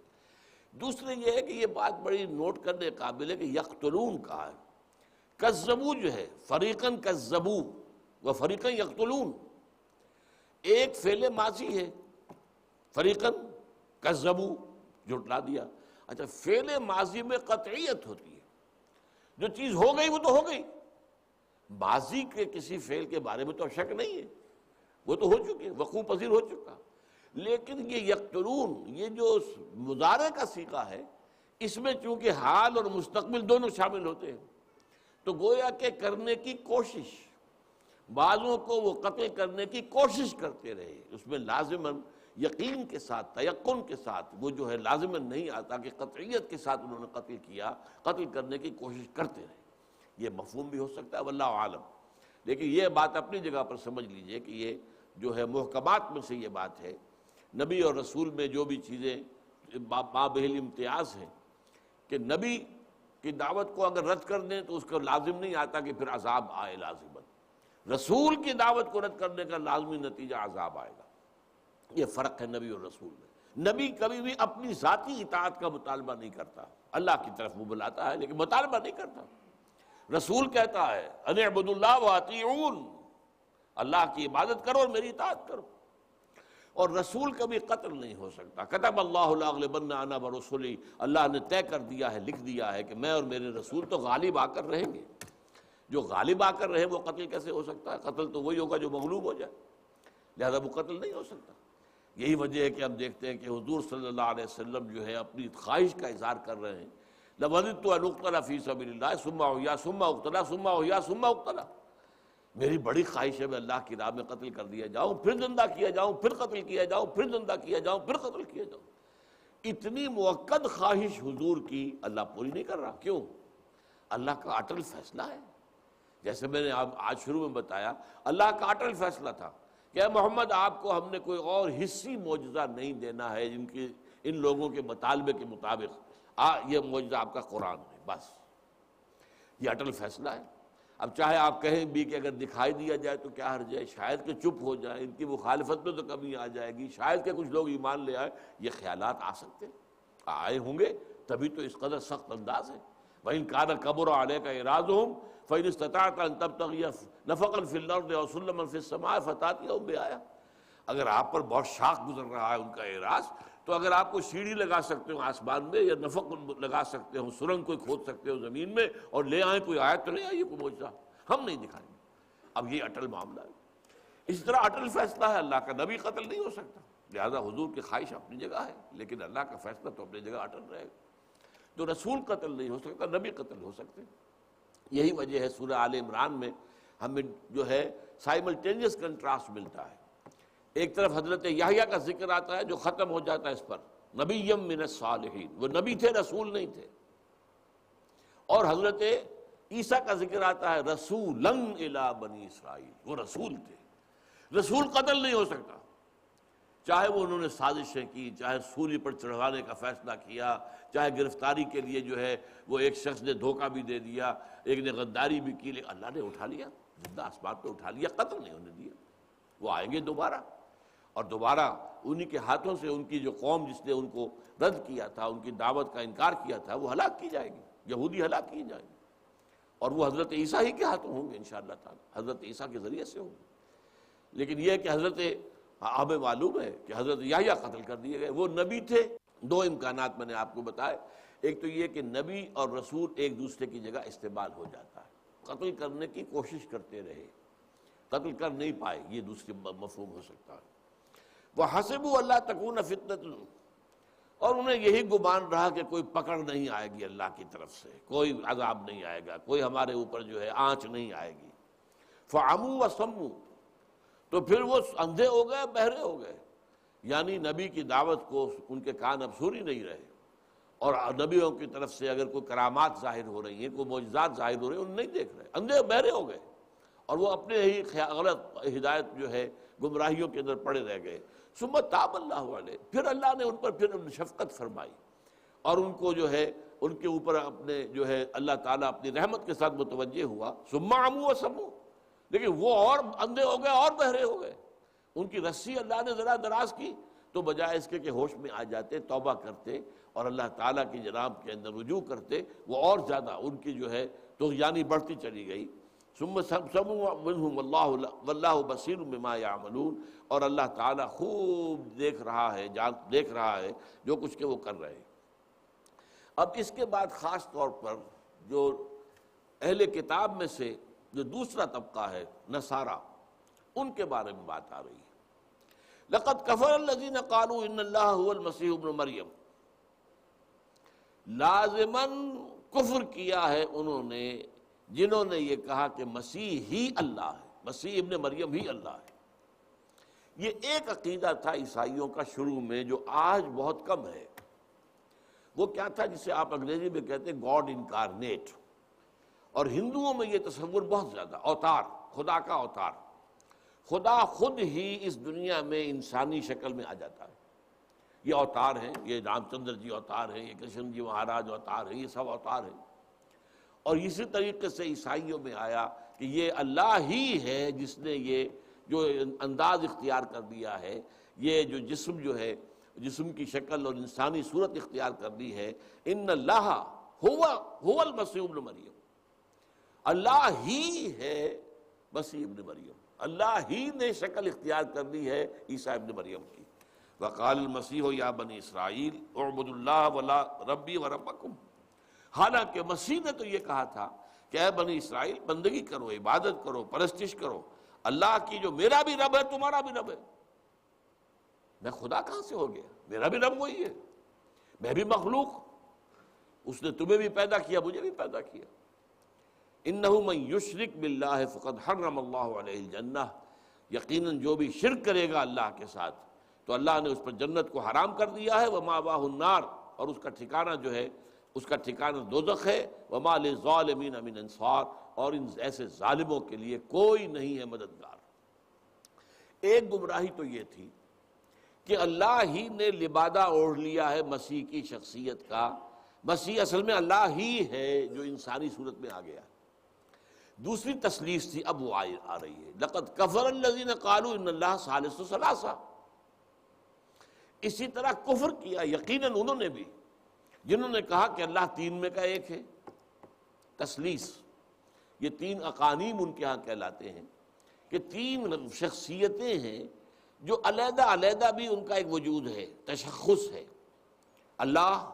دوسرے یہ ہے کہ یہ بات بڑی نوٹ کرنے قابل ہے کہ یقتلون کہا ہے، کذبوا جو ہے فریقاً کذبوا و فریقاً یقتلون، ایک فعل ماضی ہے، فریقاً کذبوا جھٹلا دیا۔ اچھا، فعل ماضی میں قطعیت ہوتی ہے، جو چیز ہو گئی وہ تو ہو گئی، ماضی کے کسی فعل کے بارے میں تو شک نہیں ہے، وہ تو ہو چکے، وقوع پذیر ہو چکا، لیکن یہ یقتلون یہ جو مضارع کا صیغہ ہے اس میں چونکہ حال اور مستقبل دونوں شامل ہوتے ہیں، تو گویا کہ کرنے کی کوشش، بعضوں کو وہ قتل کرنے کی کوشش کرتے رہے، اس میں لازماً یقین کے ساتھ تیقن کے ساتھ وہ جو ہے لازماً نہیں آتا کہ قطعیت کے ساتھ انہوں نے قتل کیا، قتل کرنے کی کوشش کرتے رہے۔ یہ مفہوم بھی ہو سکتا ہے واللہ عالم، لیکن یہ بات اپنی جگہ پر سمجھ لیجئے کہ یہ جو ہے محکمات میں سے یہ بات ہے، نبی اور رسول میں جو بھی چیزیں مابہل امتیاز ہیں کہ نبی کی دعوت کو اگر رد کر دیں تو اس کا لازم نہیں آتا کہ پھر عذاب آئے لازماً، رسول کی دعوت کو رد کرنے کا لازمی نتیجہ عذاب آئے گا۔ یہ فرق ہے نبی اور رسول میں۔ نبی کبھی بھی اپنی ذاتی اطاعت کا مطالبہ نہیں کرتا، اللہ کی طرف وہ بلاتا ہے لیکن مطالبہ نہیں کرتا۔ رسول کہتا ہے ان اعبدوا اللہ واطیعون، اللہ کی عبادت کرو اور میری اطاعت کرو، اور رسول کبھی قتل نہیں ہو سکتا۔ کتب اللہ لاغلبن انا ورسلی، اللہ نے طے کر دیا ہے، لکھ دیا ہے کہ میں اور میرے رسول تو غالب آ کر رہیں گے۔ جو غالب آ کر رہے وہ قتل کیسے ہو سکتا ہے؟ قتل تو وہی ہوگا جو مغلوب ہو جائے، لہذا وہ قتل نہیں ہو سکتا۔ یہی وجہ ہے کہ ہم دیکھتے ہیں کہ حضور صلی اللہ علیہ وسلم جو ہے اپنی خواہش کا اظہار کر رہے ہیں، لَوَدِدتُّ أَنْ أُقْتَلَ فِي سَبِيلِ اللَّهِ ثُمَّ أُحْيَا ثُمَّ أُقْتَلَ ثُمَّ أُحْيَا ثُمَّ أُقْتَلَ، میری بڑی خواہش ہے میں اللہ کی راہ میں قتل کر دیا جاؤں، پھر زندہ کیا جاؤں، پھر قتل کیا جاؤں، پھر زندہ کیا جاؤں، پھر قتل کیا جاؤں۔ اتنی موقد خواہش حضور کی اللہ پوری نہیں کر رہا، کیوں؟ اللہ کا اٹل فیصلہ ہے۔ جیسے میں نے آج شروع میں بتایا، اللہ کا اٹل فیصلہ تھا کہ اے محمد آپ کو ہم نے کوئی اور حصی معجزہ نہیں دینا ہے ان لوگوں کے مطالبے کے مطابق، یہ معجزہ آپ کا قرآن ہے، بس یہ اٹل فیصلہ ہے۔ اب چاہے آپ کہیں بھی کہ اگر دکھائی دیا جائے تو کیا حرج ہے، شاید کہ چپ ہو جائے، ان کی مخالفت میں تو کمی آ جائے گی، شاید کہ کچھ لوگ ایمان لے آئے، یہ خیالات آ سکتے ہیں، آئے ہوں گے، تبھی تو اس قدر سخت انداز ہے۔ وَإِنْ كَانَ كَبُرَ عَلَيْكَ إِعْرَاضُهُمْ فَإِنِ اسْتَطَعْتَ أَن تَبْتَغِيَ نَفَقًا فِي الْأَرْضِ أَوْ سُلَّمًا فِي السَّمَاءِ فَتَأْتِيَهُم بِآيَةٍ، اگر آپ پر بہت شاخ گزر رہا ہے ان کا اعراض، تو اگر آپ کو سیڑھی لگا سکتے ہو آسمان میں یا نفق لگا سکتے ہو، سرنگ کوئی کھود سکتے ہو زمین میں اور لے آئیں کوئی آیت، تو لے آئیے کوئی معجزہ، ہم نہیں دکھائیں گے۔ اب یہ اٹل معاملہ ہے. اس طرح اٹل فیصلہ ہے اللہ کا، نبی قتل نہیں ہو سکتا، لہذا حضور کی خواہش اپنی جگہ ہے لیکن اللہ کا فیصلہ تو اپنی جگہ اٹل رہے گا. تو رسول قتل نہیں ہو سکتا، نبی قتل ہو سکتے. یہی وجہ ہے سورہ آل عمران میں ہمیں جو ہے سائملٹینیس کنٹراسٹ ملتا ہے. ایک طرف حضرت یحییٰ کا ذکر آتا ہے جو ختم ہو جاتا ہے اس پر، نبیم من الصالحین، وہ نبی تھے رسول نہیں تھے. اور حضرت عیسیٰ کا ذکر آتا ہے رسولا الی بنی اسرائیل، وہ رسول تھے. رسول قتل نہیں ہو سکتا، چاہے وہ انہوں نے سازشیں کی، چاہے سولی پر چڑھوانے کا فیصلہ کیا، چاہے گرفتاری کے لیے جو ہے وہ ایک شخص نے دھوکہ بھی دے دیا، ایک نے غداری بھی کی، لیکن اللہ نے اٹھا لیا، زندہ آسمان پہ اٹھا لیا، قتل نہیں ہونے دیا. وہ آئیں گے دوبارہ، اور دوبارہ انہی کے ہاتھوں سے ان کی جو قوم جس نے ان کو رد کیا تھا، ان کی دعوت کا انکار کیا تھا، وہ ہلاک کی جائے گی، یہودی ہلاک کی جائیں گے. اور وہ حضرت عیسیٰ ہی کے ہاتھوں ہوں گے انشاءاللہ تعالی، حضرت عیسیٰ کے ذریعے سے ہوں گے. لیکن یہ کہ حضرت ہمیں معلوم ہے کہ حضرت یحییٰ قتل کر دیے گئے. وہ نبی تھے. دو امکانات میں نے آپ کو بتائے، ایک تو یہ کہ نبی اور رسول ایک دوسرے کی جگہ استعمال ہو جاتا ہے، قتل کرنے کی کوشش کرتے رہے، قتل کر نہیں پائے، یہ دوسری مفہوم ہو سکتا ہے. وَحَسِبُوا أَلَّا تَكُونَ فِتْنَةٌ، اور انہیں یہی گمان رہا کہ کوئی پکڑ نہیں آئے گی اللہ کی طرف سے، کوئی عذاب نہیں آئے گا، کوئی ہمارے اوپر جو ہے آنچ نہیں آئے گی. فَعَمُوا وَصَمُّوا، تو پھر وہ اندھے ہو گئے، بہرے ہو گئے. یعنی نبی کی دعوت کو ان کے کان اب سن ہی نہیں رہے، اور نبیوں کی طرف سے اگر کوئی کرامات ظاہر ہو رہی ہیں، کوئی معجزات ظاہر ہو رہے ہیں، ان نہیں دیکھ رہے، اندھے بہرے ہو گئے، اور وہ اپنے ہی غلط ہدایت جو ہے گمراہیوں کے اندر پڑے رہ گئے. ثم تاب اللہ علیہ، پھر اللہ نے ان پر پھر شفقت فرمائی اور ان کو جو ہے ان کے اوپر اپنے جو ہے اللہ تعالیٰ اپنی رحمت کے ساتھ متوجہ ہوا. ثم عموا وصموا، لیکن وہ اور اندھے ہو گئے اور بہرے ہو گئے. ان کی رسی اللہ نے ذرا دراز کی تو بجائے اس کے کہ ہوش میں آ جاتے، توبہ کرتے اور اللہ تعالیٰ کی جناب کے اندر رجوع کرتے، وہ اور زیادہ ان کی جو ہے طغیانی بڑھتی چلی گئی. ثم سمعوا منهم واللہ بصیر بما یعملون، اور اللہ تعالیٰ خوب دیکھ رہا ہے جو کچھ کہ وہ کر رہے ہیں. اب اس کے بعد خاص طور پر جو اہل کتاب میں سے جو دوسرا طبقہ ہے نصارہ، ان کے بارے میں بات آ رہی ہے. لقد کفر الذین قالوا ان اللہ هو المسیح ابن مریم، لازماً کفر کیا ہے انہوں نے جنہوں نے یہ کہا کہ مسیح ہی اللہ ہے، مسیح ابن مریم ہی اللہ ہے. یہ ایک عقیدہ تھا عیسائیوں کا شروع میں جو آج بہت کم ہے. وہ کیا تھا جسے آپ انگریزی میں کہتے ہیں گاڈ انکارنیٹ، اور ہندوؤں میں یہ تصور بہت زیادہ، اوتار، خدا کا اوتار. خدا خود ہی اس دنیا میں انسانی شکل میں آ جاتا ہے. یہ اوتار ہیں، یہ رام چندر جی اوتار ہیں، یہ کرشن جی مہاراج اوتار ہیں، یہ سب اوتار ہیں. اور اسی طریقے سے عیسائیوں میں آیا کہ یہ اللہ ہی ہے جس نے یہ جو انداز اختیار کر دیا ہے، یہ جو جسم جو ہے، جسم کی شکل اور انسانی صورت اختیار کر دی ہے. ان اللہ هو المسیح ابن مریم، اللہ ہی ہے مسیح ابن مریم، اللہ ہی نے شکل اختیار کر دی ہے عیسیٰ ابن مریم کی. وقال المسیح یا بنی اسرائیل اعبدوا اللہ ولا ربی وربکم، حالانکہ مسیح نے تو یہ کہا تھا کہ اے بنی اسرائیل بندگی کرو، عبادت کرو، پرستش کرو اللہ کی، جو میرا بھی رب ہے تمہارا بھی رب ہے. میں خدا کہاں سے ہو گیا؟ میرا بھی رب وہی ہے، میں بھی مخلوق، اس نے تمہیں بھی پیدا کیا، مجھے بھی پیدا کیا. انہ من یشرک باللہ فقد حرم اللہ علیہ الجنہ، یقیناً جو بھی شرک کرے گا اللہ کے ساتھ تو اللہ نے اس پر جنت کو حرام کر دیا ہے. ومأواہ النار، اور اس کا ٹھکانہ جو ہے اس کا ٹھکانہ دوزخ ہے. وما للظالمین من انصار، اور ان ایسے ظالموں کے لیے کوئی نہیں ہے مددگار. ایک گمراہی تو یہ تھی کہ اللہ ہی نے لبادہ اوڑھ لیا ہے مسیح کی شخصیت کا، مسیح اصل میں اللہ ہی ہے جو انسانی صورت میں آ گیا. دوسری تثلیث تھی، اب وہ آ رہی ہے. لقد کفر الذین قالوا ان اللہ ثالث ثلاثہ، اسی طرح کفر کیا یقیناً انہوں نے بھی جنہوں نے کہا کہ اللہ تین میں کا ایک ہے. تثلیث، یہ تین اقانیم ان کے ہاں کہلاتے ہیں کہ تین شخصیتیں ہیں جو علیحدہ علیحدہ بھی ان کا ایک وجود ہے، تشخص ہے. اللہ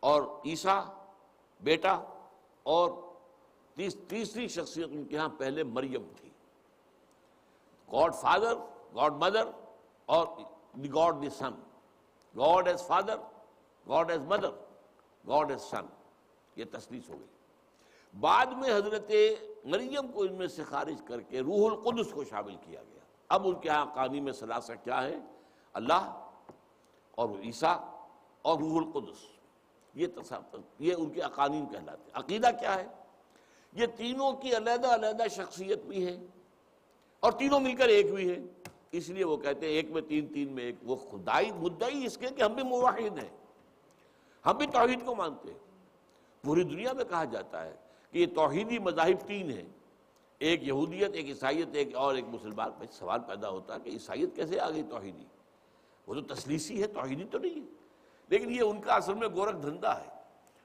اور عیسیٰ بیٹا، اور تیسری شخصیت ان کے ہاں پہلے مریم تھی. گاڈ فادر، گاڈ مدر اور God the son. God is father, God is mother, God is son, یہ تثلیث ہو گئی. بعد میں حضرت مریم کو ان میں سے خارج کر کے روح القدس کو شامل کیا گیا. اب ان کے ہاں قانون ثلاثہ کیا ہے؟ اللہ اور عیسیٰ اور روح القدس. یہ ان کے اقانیم کہلاتے ہیں. عقیدہ کیا ہے؟ یہ تینوں کی علیحدہ علیحدہ شخصیت بھی ہے اور تینوں مل کر ایک بھی ہے. اس لیے وہ کہتے ہیں ایک میں تین، تین میں ایک. وہ خدائی مدعی اس کے کہ ہم بھی موحد ہیں، ہم بھی توحید کو مانتے ہیں. پوری دنیا میں کہا جاتا ہے کہ یہ توحیدی مذاہب تین ہیں، ایک یہودیت، ایک عیسائیت، ایک مسلمان. بھائی سوال پیدا ہوتا ہے کہ عیسائیت کیسے آ گئی توحیدی؟ وہ تو تثلیثی ہے، توحیدی تو نہیں ہے. لیکن یہ ان کا اصل میں گورکھ دھندا ہے،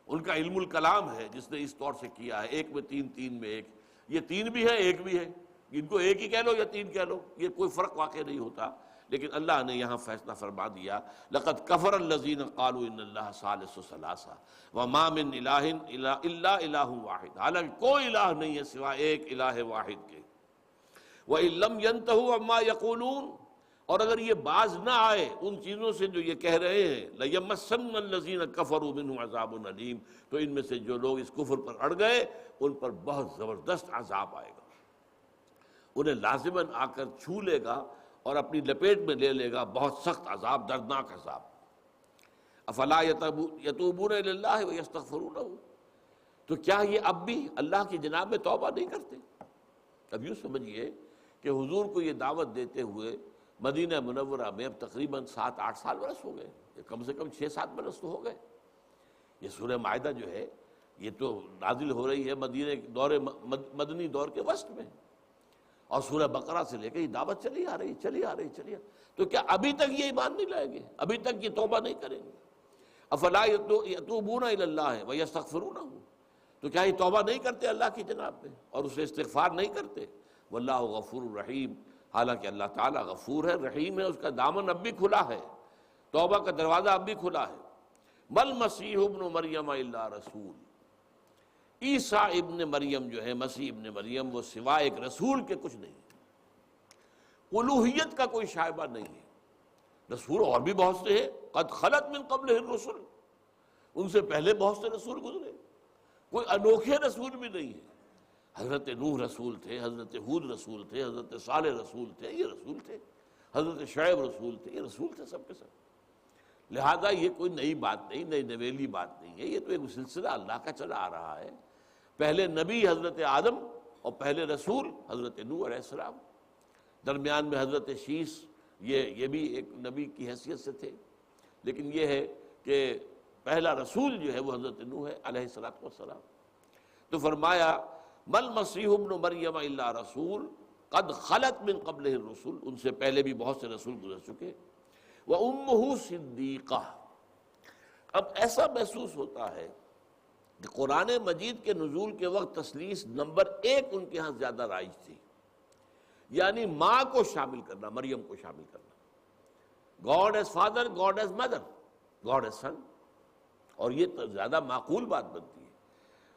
ان کا علم الکلام ہے جس نے اس طور سے کیا ہے. ایک میں تین، تین میں ایک. یہ تین بھی ہے، ایک بھی ہے. ان کو ایک ہی کہہ لو یا تین کہہ لو، یہ کوئی فرق واقع نہیں ہوتا. لیکن اللہ نے یہاں فیصلہ فرما دیا، لقد کفر الذین قالوا ان اللہ ثالث ثلاثہ وما من الہ الا الہ واحد. حالانکہ کوئی الہ نہیں ہے سوائے ایک الہ واحد کے. وَإِن لَّمْ يَنْتَهُوا عَمَّا يَقُولُونَ، اور اگر یہ باز نہ آئے ان چیزوں سے جو یہ کہہ رہے ہیں، لَيَمَسَّنَّ الَّذِينَ كَفَرُوا مِنْهُمْ عَذَابٌ أَلِيمٌ، تو ان میں سے جو لوگ اس کفر پر اڑ گئے ان پر بہت زبردست عذاب آئے گا. انہیں لازماً آ کر چھو لے گا اور اپنی لپیٹ میں لے لے گا بہت سخت عذاب، دردناک عذاب. افلا یتوبون الی اللہ ویستغفرونہ، تو کیا یہ اب بھی اللہ کی جناب میں توبہ نہیں کرتے؟ اب یوں سمجھیے کہ حضور کو یہ دعوت دیتے ہوئے مدینہ منورہ میں اب تقریباً 7-8 سال برس ہو گئے، کم سے کم 6-7 برس تو ہو گئے. یہ سورہ مائدہ جو ہے یہ تو نازل ہو رہی ہے مدنی دور کے وسط میں، اور سورہ بقرہ سے لے کے یہ دعوت چلی آ رہی. تو کیا ابھی تک یہ ایمان نہیں لائیں گے؟ ابھی تک یہ توبہ نہیں کریں گے؟ افلا یتوبون الی اللہ ویستغفرونہ، تو کیا یہ توبہ نہیں کرتے اللہ کی جناب میں اور اسے استغفار نہیں کرتے؟ واللہ غفور الرحیم، حالانکہ اللہ تعالیٰ غفور ہے، رحیم ہے. اس کا دامن اب بھی کھلا ہے، توبہ کا دروازہ اب بھی کھلا ہے. مل مسیح ابن مریم الا رسول، عیسیٰ ابن مریم جو ہے، مسیح ابن مریم، وہ سوائے ایک رسول کے کچھ نہیں. الوہیت کا کوئی شائبہ نہیں ہے. رسول اور بھی بہت سے ہیں، قد خلت من قبلہ الرسل، ان سے پہلے بہت سے رسول گزرے. کوئی انوکھے رسول بھی نہیں ہے. حضرت نوح رسول تھے، حضرت ہود رسول تھے، حضرت صالح رسول تھے، یہ رسول تھے. حضرت شعیب رسول تھے، یہ رسول تھے سب کے سب. لہذا یہ کوئی نئی بات نہیں، نئی نویلی بات نہیں ہے. یہ تو ایک سلسلہ اللہ کا چلا آ رہا ہے. پہلے نبی حضرت آدم اور پہلے رسول حضرت نوح علیہ السلام، درمیان میں حضرت شیس، یہ بھی ایک نبی کی حیثیت سے تھے. لیکن یہ ہے کہ پہلا رسول جو ہے وہ حضرت نوح ہے علیہ السلام. تو فرمایا مل مسیح ابن مریم الا رسول قد خلت من قبلہ الرسل، ان سے پہلے بھی بہت سے رسول گزر چکے. وامہ صدیقہ. اب ایسا محسوس ہوتا ہے کہ قرآن مجید کے نزول کے وقت تثلیث نمبر 1 ان کے ہاں زیادہ رائج تھی، یعنی ماں کو شامل کرنا، مریم کو شامل کرنا. God is father, God is mother, God is son. اور یہ تو زیادہ معقول بات بنتی ہے.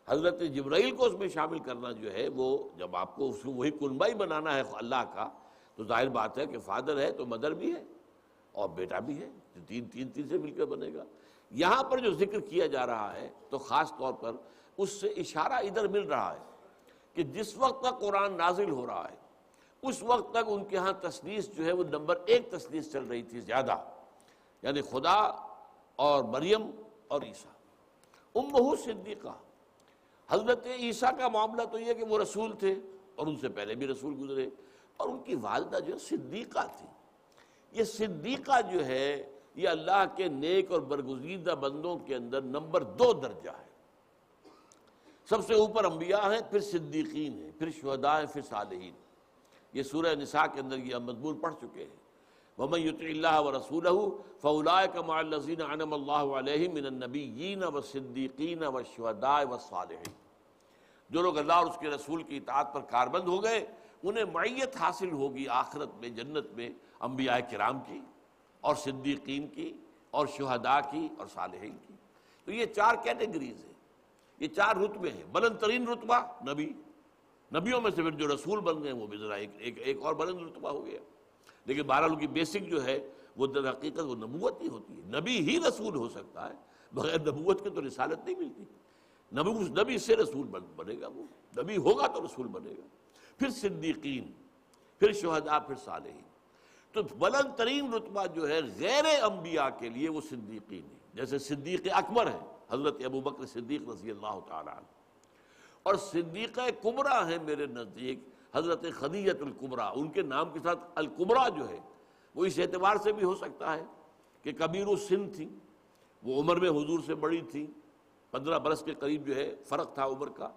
حضرت جبرائیل کو اس میں شامل کرنا جو ہے، وہ جب آپ کو اس کو وہی کنبہ ہی بنانا ہے اللہ کا، تو ظاہر بات ہے کہ فادر ہے تو مدر بھی ہے اور بیٹا بھی ہے، جو تین سے مل کر بنے گا. یہاں پر جو ذکر کیا جا رہا ہے تو خاص طور پر اس سے اشارہ ادھر مل رہا ہے کہ جس وقت تک قرآن نازل ہو رہا ہے اس وقت تک ان کے ہاں تثلیث جو ہے وہ نمبر 1 تثلیث چل رہی تھی زیادہ، یعنی خدا اور مریم اور عیسیٰ. امہ صدیقہ. حضرت عیسیٰ کا معاملہ تو یہ کہ وہ رسول تھے اور ان سے پہلے بھی رسول گزرے، اور ان کی والدہ جو صدیقہ تھی. یہ صدیقہ جو ہے یہ اللہ کے نیک اور برگزیدہ بندوں کے اندر نمبر 2 درجہ ہے. سب سے اوپر انبیاء ہیں، پھر صدیقین ہیں، پھر شہداء ہیں، پھر صالحین. یہ سورہ نساء کے اندر یہ مضمون پڑھ چکے ہیں. وَمَن يُطِعِ اللَّهَ وَرَسُولَهُ فَأُولَٰئِكَ مَعَ الَّذِينَ أَنْعَمَ اللَّهُ عَلَيْهِم مِّنَ النَّبِيِّينَ وَالصِّدِّيقِينَ وَالشُّهَدَاءِ وَالصَّالِحِينَ. جو لوگ اللہ اور اس کے رسول کی اطاعت پر کاربند ہو گئے انہیں معیت حاصل ہوگی آخرت میں، جنت میں، انبیاء کرام کی اور صدیقین کی اور شہداء کی اور صالحین کی. تو یہ 4 کیٹیگریز ہیں، یہ 4 رتبے ہیں. بلند ترین رتبہ نبی، نبیوں میں سے پھر جو رسول بن گئے وہ بھی ذرا ایک اور بلند رتبہ ہو گیا، لیکن بہرحال ان کی بیسک جو ہے وہ در حقیقت وہ نبوت ہی ہوتی ہے۔ نبی ہی رسول ہو سکتا ہے، بغیر نبوت کے تو رسالت نہیں ملتی۔ نبی سے رسول بنے گا، وہ نبی ہوگا تو رسول بنے گا۔ پھر صدیقین، پھر شہداء، پھر صالحین۔ تو بلند ترین رتبہ جو ہے غیر انبیاء کے لیے وہ صدیقین ہے، جیسے صدیق اکبر ہے حضرت ابو بکر صدیق رضی اللہ تعالیٰ عنہ، اور صدیقہ کبریٰ ہے میرے نزدیک حضرت خدیجہ الکبریٰ۔ ان کے نام کے ساتھ الکبریٰ جو ہے وہ اس اعتبار سے بھی ہو سکتا ہے کہ کبیر السن تھی، وہ عمر میں حضور سے بڑی تھی، 15 برس کے قریب جو ہے فرق تھا عمر کا۔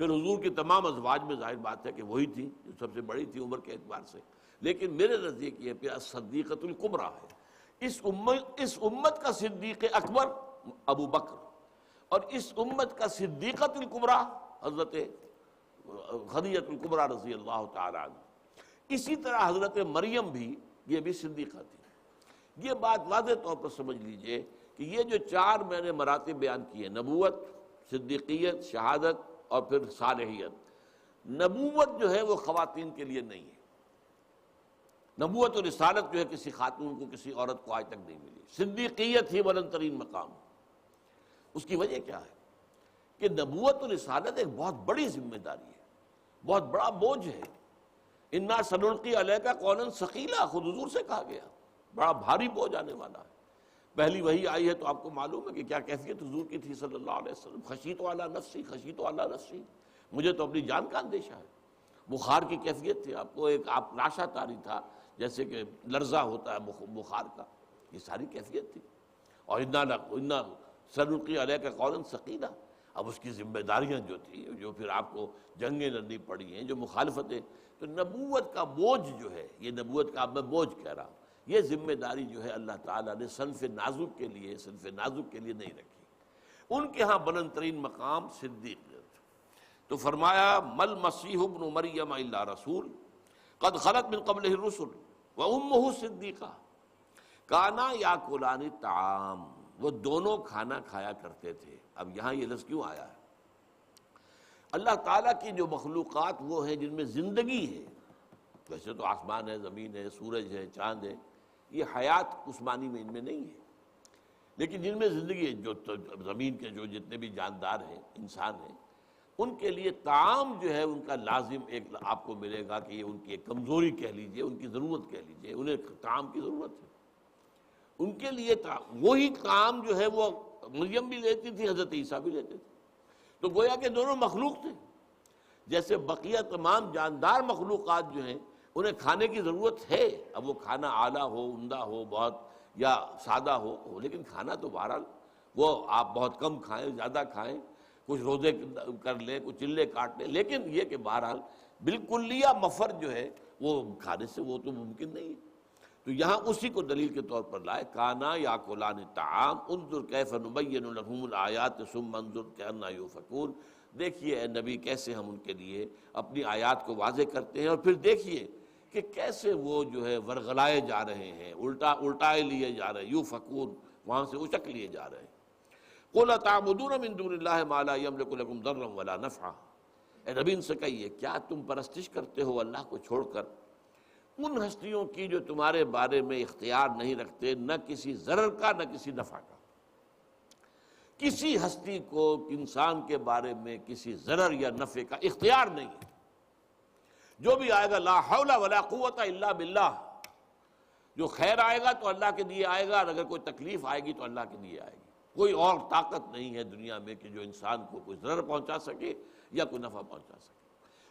پھر حضور کی تمام ازواج میں ظاہر بات ہے کہ وہی تھی جو سب سے بڑی تھی عمر کے اعتبار سے، لیکن میرے نزدیک یہ پہ صدیقۃ الکبریٰ ہے۔ اس امت کا صدیق اکبر ابو بکر، اور اس امت کا صدیقۃ الکبریٰ حضرت خدیجہ الکبریٰ رضی اللہ تعالیٰ عنہ۔ اسی طرح حضرت مریم بھی، یہ بھی صدیقہ تھی۔ یہ بات واضح طور پر سمجھ لیجئے کہ یہ جو 4 میں نے مراتب بیان کیے، نبوت، صدیقیت، شہادت اور پھر صالحیت، نبوت جو ہے وہ خواتین کے لیے نہیں ہے۔ نبوت اور رسالت جو ہے کسی خاتون کو، کسی عورت کو آج تک نہیں ملی۔ صدیقیت ہی بلند ترین مقام۔ اس کی وجہ کیا ہے کہ نبوت اور رسالت ایک بہت بڑی ذمہ داری ہے، بہت بڑا بوجھ ہے۔ انا سنلقی علیک قولا ثقیلا، خود حضور سے کہا گیا، بڑا بھاری بوجھ آنے والا ہے۔ پہلی وحی آئی ہے تو آپ کو معلوم ہے کہ کیا کیفیت حضور کی تھی صلی اللہ علیہ وسلم، خشیت علی نفسی، خشیت علی نفسی، مجھے تو اپنی جان کا اندیشہ ہے۔ بخار کی کیفیت تھی، آپ کو ایک آپ لاشا طاری تھا، جیسے کہ لرزہ ہوتا ہے بخار کا، یہ ساری کیفیت تھی۔ اور انا سنلقی علیک قولا ثقیلا، اب اس کی ذمہ داریاں جو تھی، جو پھر آپ کو جنگیں لڑنی پڑی ہیں، جو مخالفتیں، تو نبوت کا بوجھ جو ہے، یہ نبوت کا اب میں بوجھ کہہ رہا ہوں، یہ ذمہ داری جو ہے اللہ تعالیٰ نے صنف نازک کے لیے نہیں رکھی۔ ان کے ہاں بلند ترین مقام صدیق۔ تو فرمایا مل مسیح ابن مریم الا رسول قد خلت من قبلہ الرسل وامہ صدیقہ کانا یاکلان الطعام، وہ دونوں کھانا کھایا کرتے تھے۔ اب یہاں یہ لفظ کیوں آیا ہے؟ اللہ تعالیٰ کی جو مخلوقات وہ ہیں جن میں زندگی ہے، ویسے تو آسمان ہے، زمین ہے، سورج ہے، چاند ہے، یہ حیات عثمانی میں ان میں نہیں ہے، لیکن جن میں زندگی ہے، جو زمین کے جو جتنے بھی جاندار ہیں، انسان ہیں، ان کے لیے طعام جو ہے ان کا لازم ایک آپ کو ملے گا کہ یہ ان کی ایک کمزوری کہہ لیجئے، ان کی ضرورت کہہ لیجئے، انہیں طعام کی ضرورت ہے۔ ان کے لیے وہی طعام جو ہے وہ مریم بھی لیتی تھی، حضرت عیسیٰ بھی لیتے تھے، تو گویا کہ دونوں مخلوق تھے۔ جیسے بقیہ تمام جاندار مخلوقات جو ہیں انہیں کھانے کی ضرورت ہے، اب وہ کھانا اعلیٰ ہو، عمدہ ہو بہت، یا سادہ ہو، لیکن کھانا تو بہرحال وہ آپ بہت کم کھائیں، زیادہ کھائیں، کچھ روزے کر لیں، کچھ چلے کاٹ لیں، لیکن یہ کہ بہرحال بالکلیہ مفر جو ہے وہ کھانے سے وہ تو ممکن نہیں ہے۔ تو یہاں اسی کو دلیل کے طور پر لائے، کانا یاکلان الطعام انظر کیف نبین لہم الآیات ثم انظر کأنی یؤفکون، دیکھیے اے نبی کیسے ہم ان کے لیے اپنی آیات کو واضح کرتے ہیں، اور پھر دیکھیے کہ کیسے وہ جو ہے ورغلائے جا رہے ہیں، الٹائے لیے جا رہے ہیں، یؤفکون، وہاں سے اچک لیے جا رہے ہیں۔ قل اتعبدون من دون اللہ ما لا یملک لکم ضرا ولا نفعا، اے نبی ان سے کہیے کیا تم پرستش کرتے ہو اللہ کو چھوڑ کر ان ہستیوں کی جو تمہارے بارے میں اختیار نہیں رکھتے، نہ کسی ضرر کا نہ کسی نفع کا۔ کسی ہستی کو انسان کے بارے میں کسی ضرر یا نفع کا اختیار نہیں ہے۔ جو بھی آئے گا لا حول ولا قوت الا باللہ، جو خیر آئے گا تو اللہ کے لیے آئے گا، اور اگر کوئی تکلیف آئے گی تو اللہ کے لیے آئے گی۔ کوئی اور طاقت نہیں ہے دنیا میں کہ جو انسان کو کوئی ضرر پہنچا سکے یا کوئی نفع پہنچا سکے۔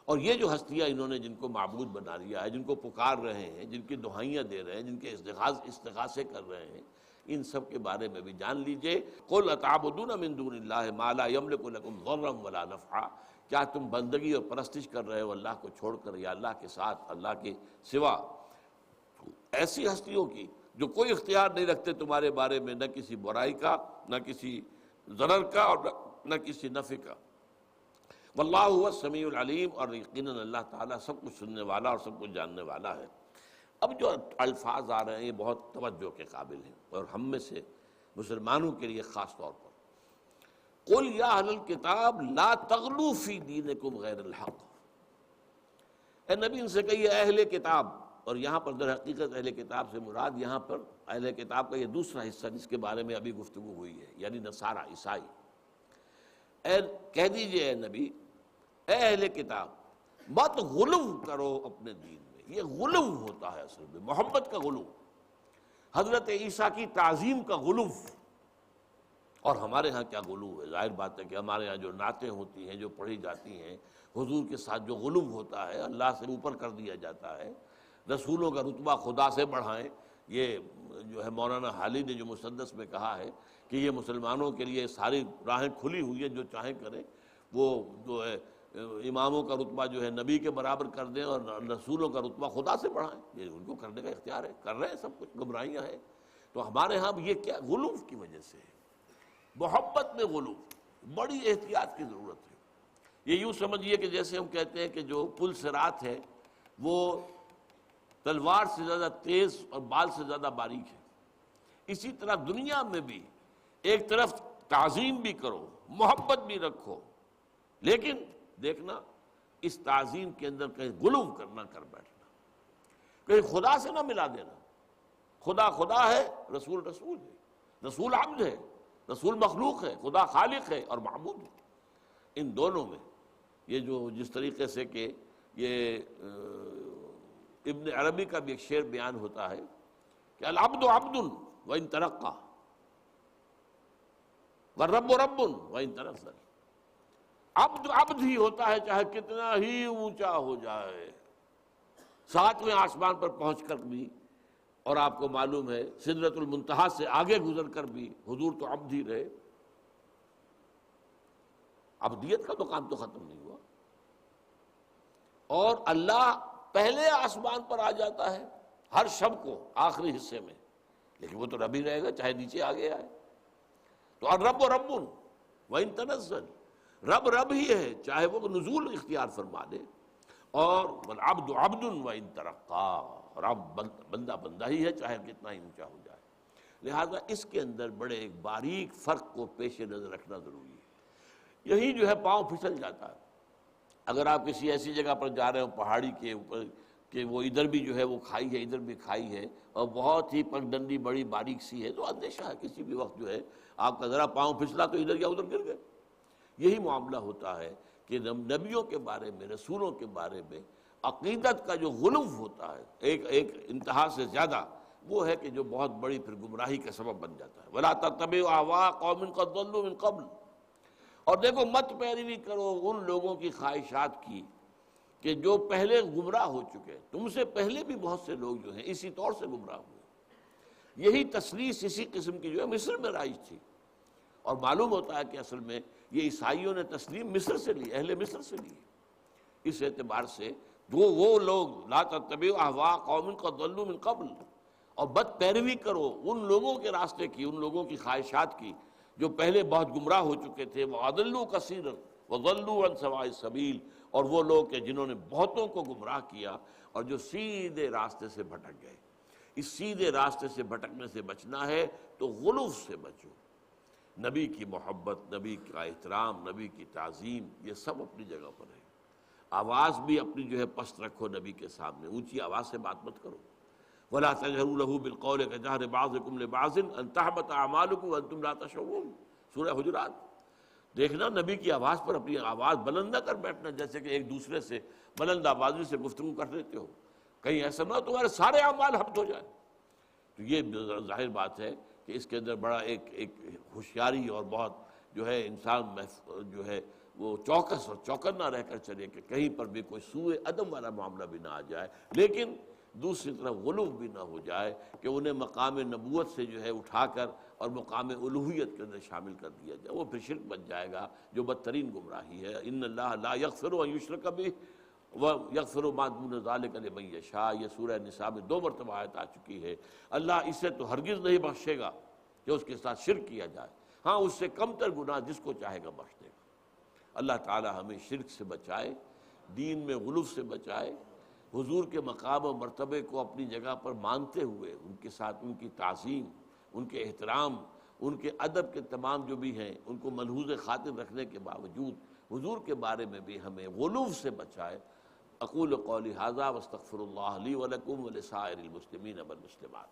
اور یہ جو ہستیاں انہوں نے جن کو معبود بنا لیا ہے، جن کو پکار رہے ہیں، جن کی دہائیاں دے رہے ہیں، جن کے استغاثے کر رہے ہیں، ان سب کے بارے میں بھی جان لیجئے۔ قل اتعبدون من دون اللہ ما لا یملک لکم ضرا ولا نفعا، کیا تم بندگی اور پرستش کر رہے ہو اللہ کو چھوڑ کر یا اللہ کے ساتھ، اللہ کے سوا ایسی ہستیوں کی جو کوئی اختیار نہیں رکھتے تمہارے بارے میں، نہ کسی برائی کا، نہ کسی ضرر کا، اور نہ کسی نفع کا۔ واللہ هو السمیع العلیم، اور یقیناً اللہ تعالیٰ سب کچھ سننے والا اور سب کچھ جاننے والا ہے۔ اب جو الفاظ آ رہے ہیں یہ بہت توجہ کے قابل ہیں، اور ہم میں سے مسلمانوں کے لیے خاص طور پر، قل یا اہل الکتاب لا تغلوا فی دینکم غیر الحق، اے نبی ان سے کہیے اہل کتاب، اور یہاں پر در حقیقت اہل کتاب سے مراد یہاں پر اہل کتاب کا یہ دوسرا حصہ جس کے بارے میں ابھی گفتگو ہوئی ہے، یعنی نصارہ، عیسائی. اے کہہ دیجئے اے نبی، اے اہل کتاب، مت غلو کرو اپنے دین میں. یہ غلو ہوتا ہے اصل میں، محبت کا غلو، حضرت عیسیٰ کی تعظیم کا غلو. اور ہمارے ہاں کیا غلو ہے؟ ظاہر بات ہے کہ ہمارے ہاں جو نعتیں ہوتی ہیں، جو پڑھی جاتی ہیں، حضور کے ساتھ جو غلو ہوتا ہے، اللہ سے اوپر کر دیا جاتا ہے، رسولوں کا رتبہ خدا سے بڑھائیں. یہ جو ہے مولانا حالی نے جو مسدس میں کہا ہے کہ یہ مسلمانوں کے لیے ساری راہیں کھلی ہوئی ہیں، جو چاہیں کریں. وہ جو ہے اماموں کا رتبہ جو ہے نبی کے برابر کر دیں اور رسولوں کا رتبہ خدا سے بڑھائیں، یہ ان کو کرنے کا اختیار ہے، کر رہے ہیں، سب کچھ گمراہیاں ہیں. تو ہمارے ہاں یہ کیا غلو کی وجہ سے ہے، محبت میں غلو. بڑی احتیاط کی ضرورت ہے. یہ یوں سمجھیے کہ جیسے ہم کہتے ہیں کہ جو پل صراط ہے وہ تلوار سے زیادہ تیز اور بال سے زیادہ باریک ہے. اسی طرح دنیا میں بھی ایک طرف تعظیم بھی کرو، محبت بھی رکھو، لیکن دیکھنا اس تعظیم کے اندر کہیں غلو کرنا کر بیٹھنا، کہیں خدا سے نہ ملا دینا. خدا خدا ہے، رسول رسول ہے، رسول عبد ہے، رسول مخلوق ہے، خدا خالق ہے اور معبود ہے. ان دونوں میں یہ جو جس طریقے سے کہ یہ ابن عربی کا بھی ایک شعر بیان ہوتا ہے کہ العبد عبد وان ترقى والرب رب وان تنزل. عبد عبد ہی ہوتا ہے چاہے کتنا ہی اونچا ہو جائے. ساتویں آسمان پر پہنچ کر بھی، اور آپ کو معلوم ہے سدرۃ المنتہا سے آگے گزر کر بھی حضور تو عبد ہی رہے. عبدیت کا تو کام تو ختم نہیں ہوا. اور اللہ پہلے آسمان پر آ جاتا ہے ہر شب کو آخری حصے میں، لیکن وہ تو رب ہی رہے گا چاہے نیچے آگے آئے. تو الرب رب وان تنزل، رب رب ہی ہے چاہے وہ نزول اختیار فرما دے. اور والعبد عبد وان ترقى، رب بندہ بندہ ہی ہے چاہے کتنا ہی اونچا ہو جائے. لہذا اس کے اندر بڑے ایک باریک فرق کو پیش نظر رکھنا ضروری ہے. یہی جو ہے پاؤں پھسل جاتا ہے. اگر آپ کسی ایسی جگہ پر جا رہے ہو پہاڑی کے اوپر کہ وہ ادھر بھی جو ہے وہ کھائی ہے، ادھر بھی کھائی ہے، اور بہت ہی پگڈنڈی بڑی باریک سی ہے، تو اندیشہ ہے کسی بھی وقت جو ہے آپ کا ذرا پاؤں پھسلا تو ادھر یا ادھر گر گئے. یہی معاملہ ہوتا ہے کہ نبیوں کے بارے میں، رسولوں کے بارے میں عقیدت کا جو غلو ہوتا ہے ایک انتہا سے زیادہ، وہ ہے کہ جو بہت بڑی پھر گمراہی کا سبب بن جاتا ہے. وَلَا تَتَّبِعُوا أَهْوَاءَ قَوْمٍ قَدْ ضَلُّوا مِن قَبْلُ. اور دیکھو مت پیروی کرو ان لوگوں کی خواہشات کی کہ جو پہلے گمراہ ہو چکے. تم سے پہلے بھی بہت سے لوگ جو ہیں اسی طور سے گمراہ ہوئے. یہی تسلیس اسی قسم کی جو ہے مصر میں رائج تھی. اور معلوم ہوتا ہے کہ اصل میں یہ عیسائیوں نے تسلیم مصر سے لی، اہل مصر سے لی. اس اعتبار سے وہ لوگ لا تتبعوا اهواء قوم قد ضلوا من قبل، اور بد پیروی کرو ان لوگوں کے راستے کی، ان لوگوں کی خواہشات کی جو پہلے بہت گمراہ ہو چکے تھے. وَأَضَلُّوا كَثِيرًا وَضَلُّوا عَنْ سَوَاءِ السَّبِيلِ. اور وہ لوگ کہ جنہوں نے بہتوں کو گمراہ کیا اور جو سیدھے راستے سے بھٹک گئے. اس سیدھے راستے سے بھٹکنے سے بچنا ہے تو غلو سے بچو. نبی کی محبت، نبی کا احترام، نبی کی تعظیم، یہ سب اپنی جگہ پر ہے. آواز بھی اپنی جو ہے پست رکھو نبی کے سامنے، اونچی آواز سے بات مت کرو. وَلَا تَجْهَرُوا لَهُ بِالْقَوْلِ كَجَهْرِ بَعْضِكُمْ لِبَعْضٍ أَن تَحْبَطَ أَعْمَالُكُمْ وَأَنْتُمْ لَا تَشْعُرُونَ. سورہ حجرات. دیکھنا نبی کی آواز پر اپنی آواز بلند نہ کر بیٹھنا جیسے کہ ایک دوسرے سے بلند آوازی سے گفتگو کر لیتے ہو، کہیں ایسا نہ تمہارے سارے اعمال حبط ہو جائیں. تو یہ ظاہر بات ہے کہ اس کے اندر بڑا ایک ہوشیاری اور بہت جو ہے انسان جو ہے وہ چوکس اور چوکنا رہ کر چلے کہ کہیں پر بھی کوئی سوء ادب والا معاملہ بھی نہ آ جائے، لیکن دوسری طرف غلو بھی نہ ہو جائے کہ انہیں مقام نبوت سے جو ہے اٹھا کر اور مقام الوہیت کے اندر شامل کر دیا جائے. وہ پھر شرک بن جائے گا جو بدترین گمراہی ہے. ان اللہ لا یغفر ان یشرک بہ ویغفر ما دون ذلک لمن یشاء. یہ سورہ نساء میں 2 مرتبہ آیت آ چکی ہے. اللہ اسے تو ہرگز نہیں بخشے گا کہ اس کے ساتھ شرک کیا جائے، ہاں اس سے کم تر گناہ جس کو چاہے گا بخش دے گا. اللہ تعالی ہمیں شرک سے بچائے، دین میں غلو سے بچائے، حضور کے مقام و مرتبے کو اپنی جگہ پر مانتے ہوئے ان کے ساتھ ان کی تعظیم، ان کے احترام، ان کے ادب کے تمام جو بھی ہیں ان کو ملحوظ خاطر رکھنے کے باوجود حضور کے بارے میں بھی ہمیں غلو سے بچائے. اقول قولی ھذا واستغفر اللہ لی ولکم ولسائر المسلمین والمسلمات۔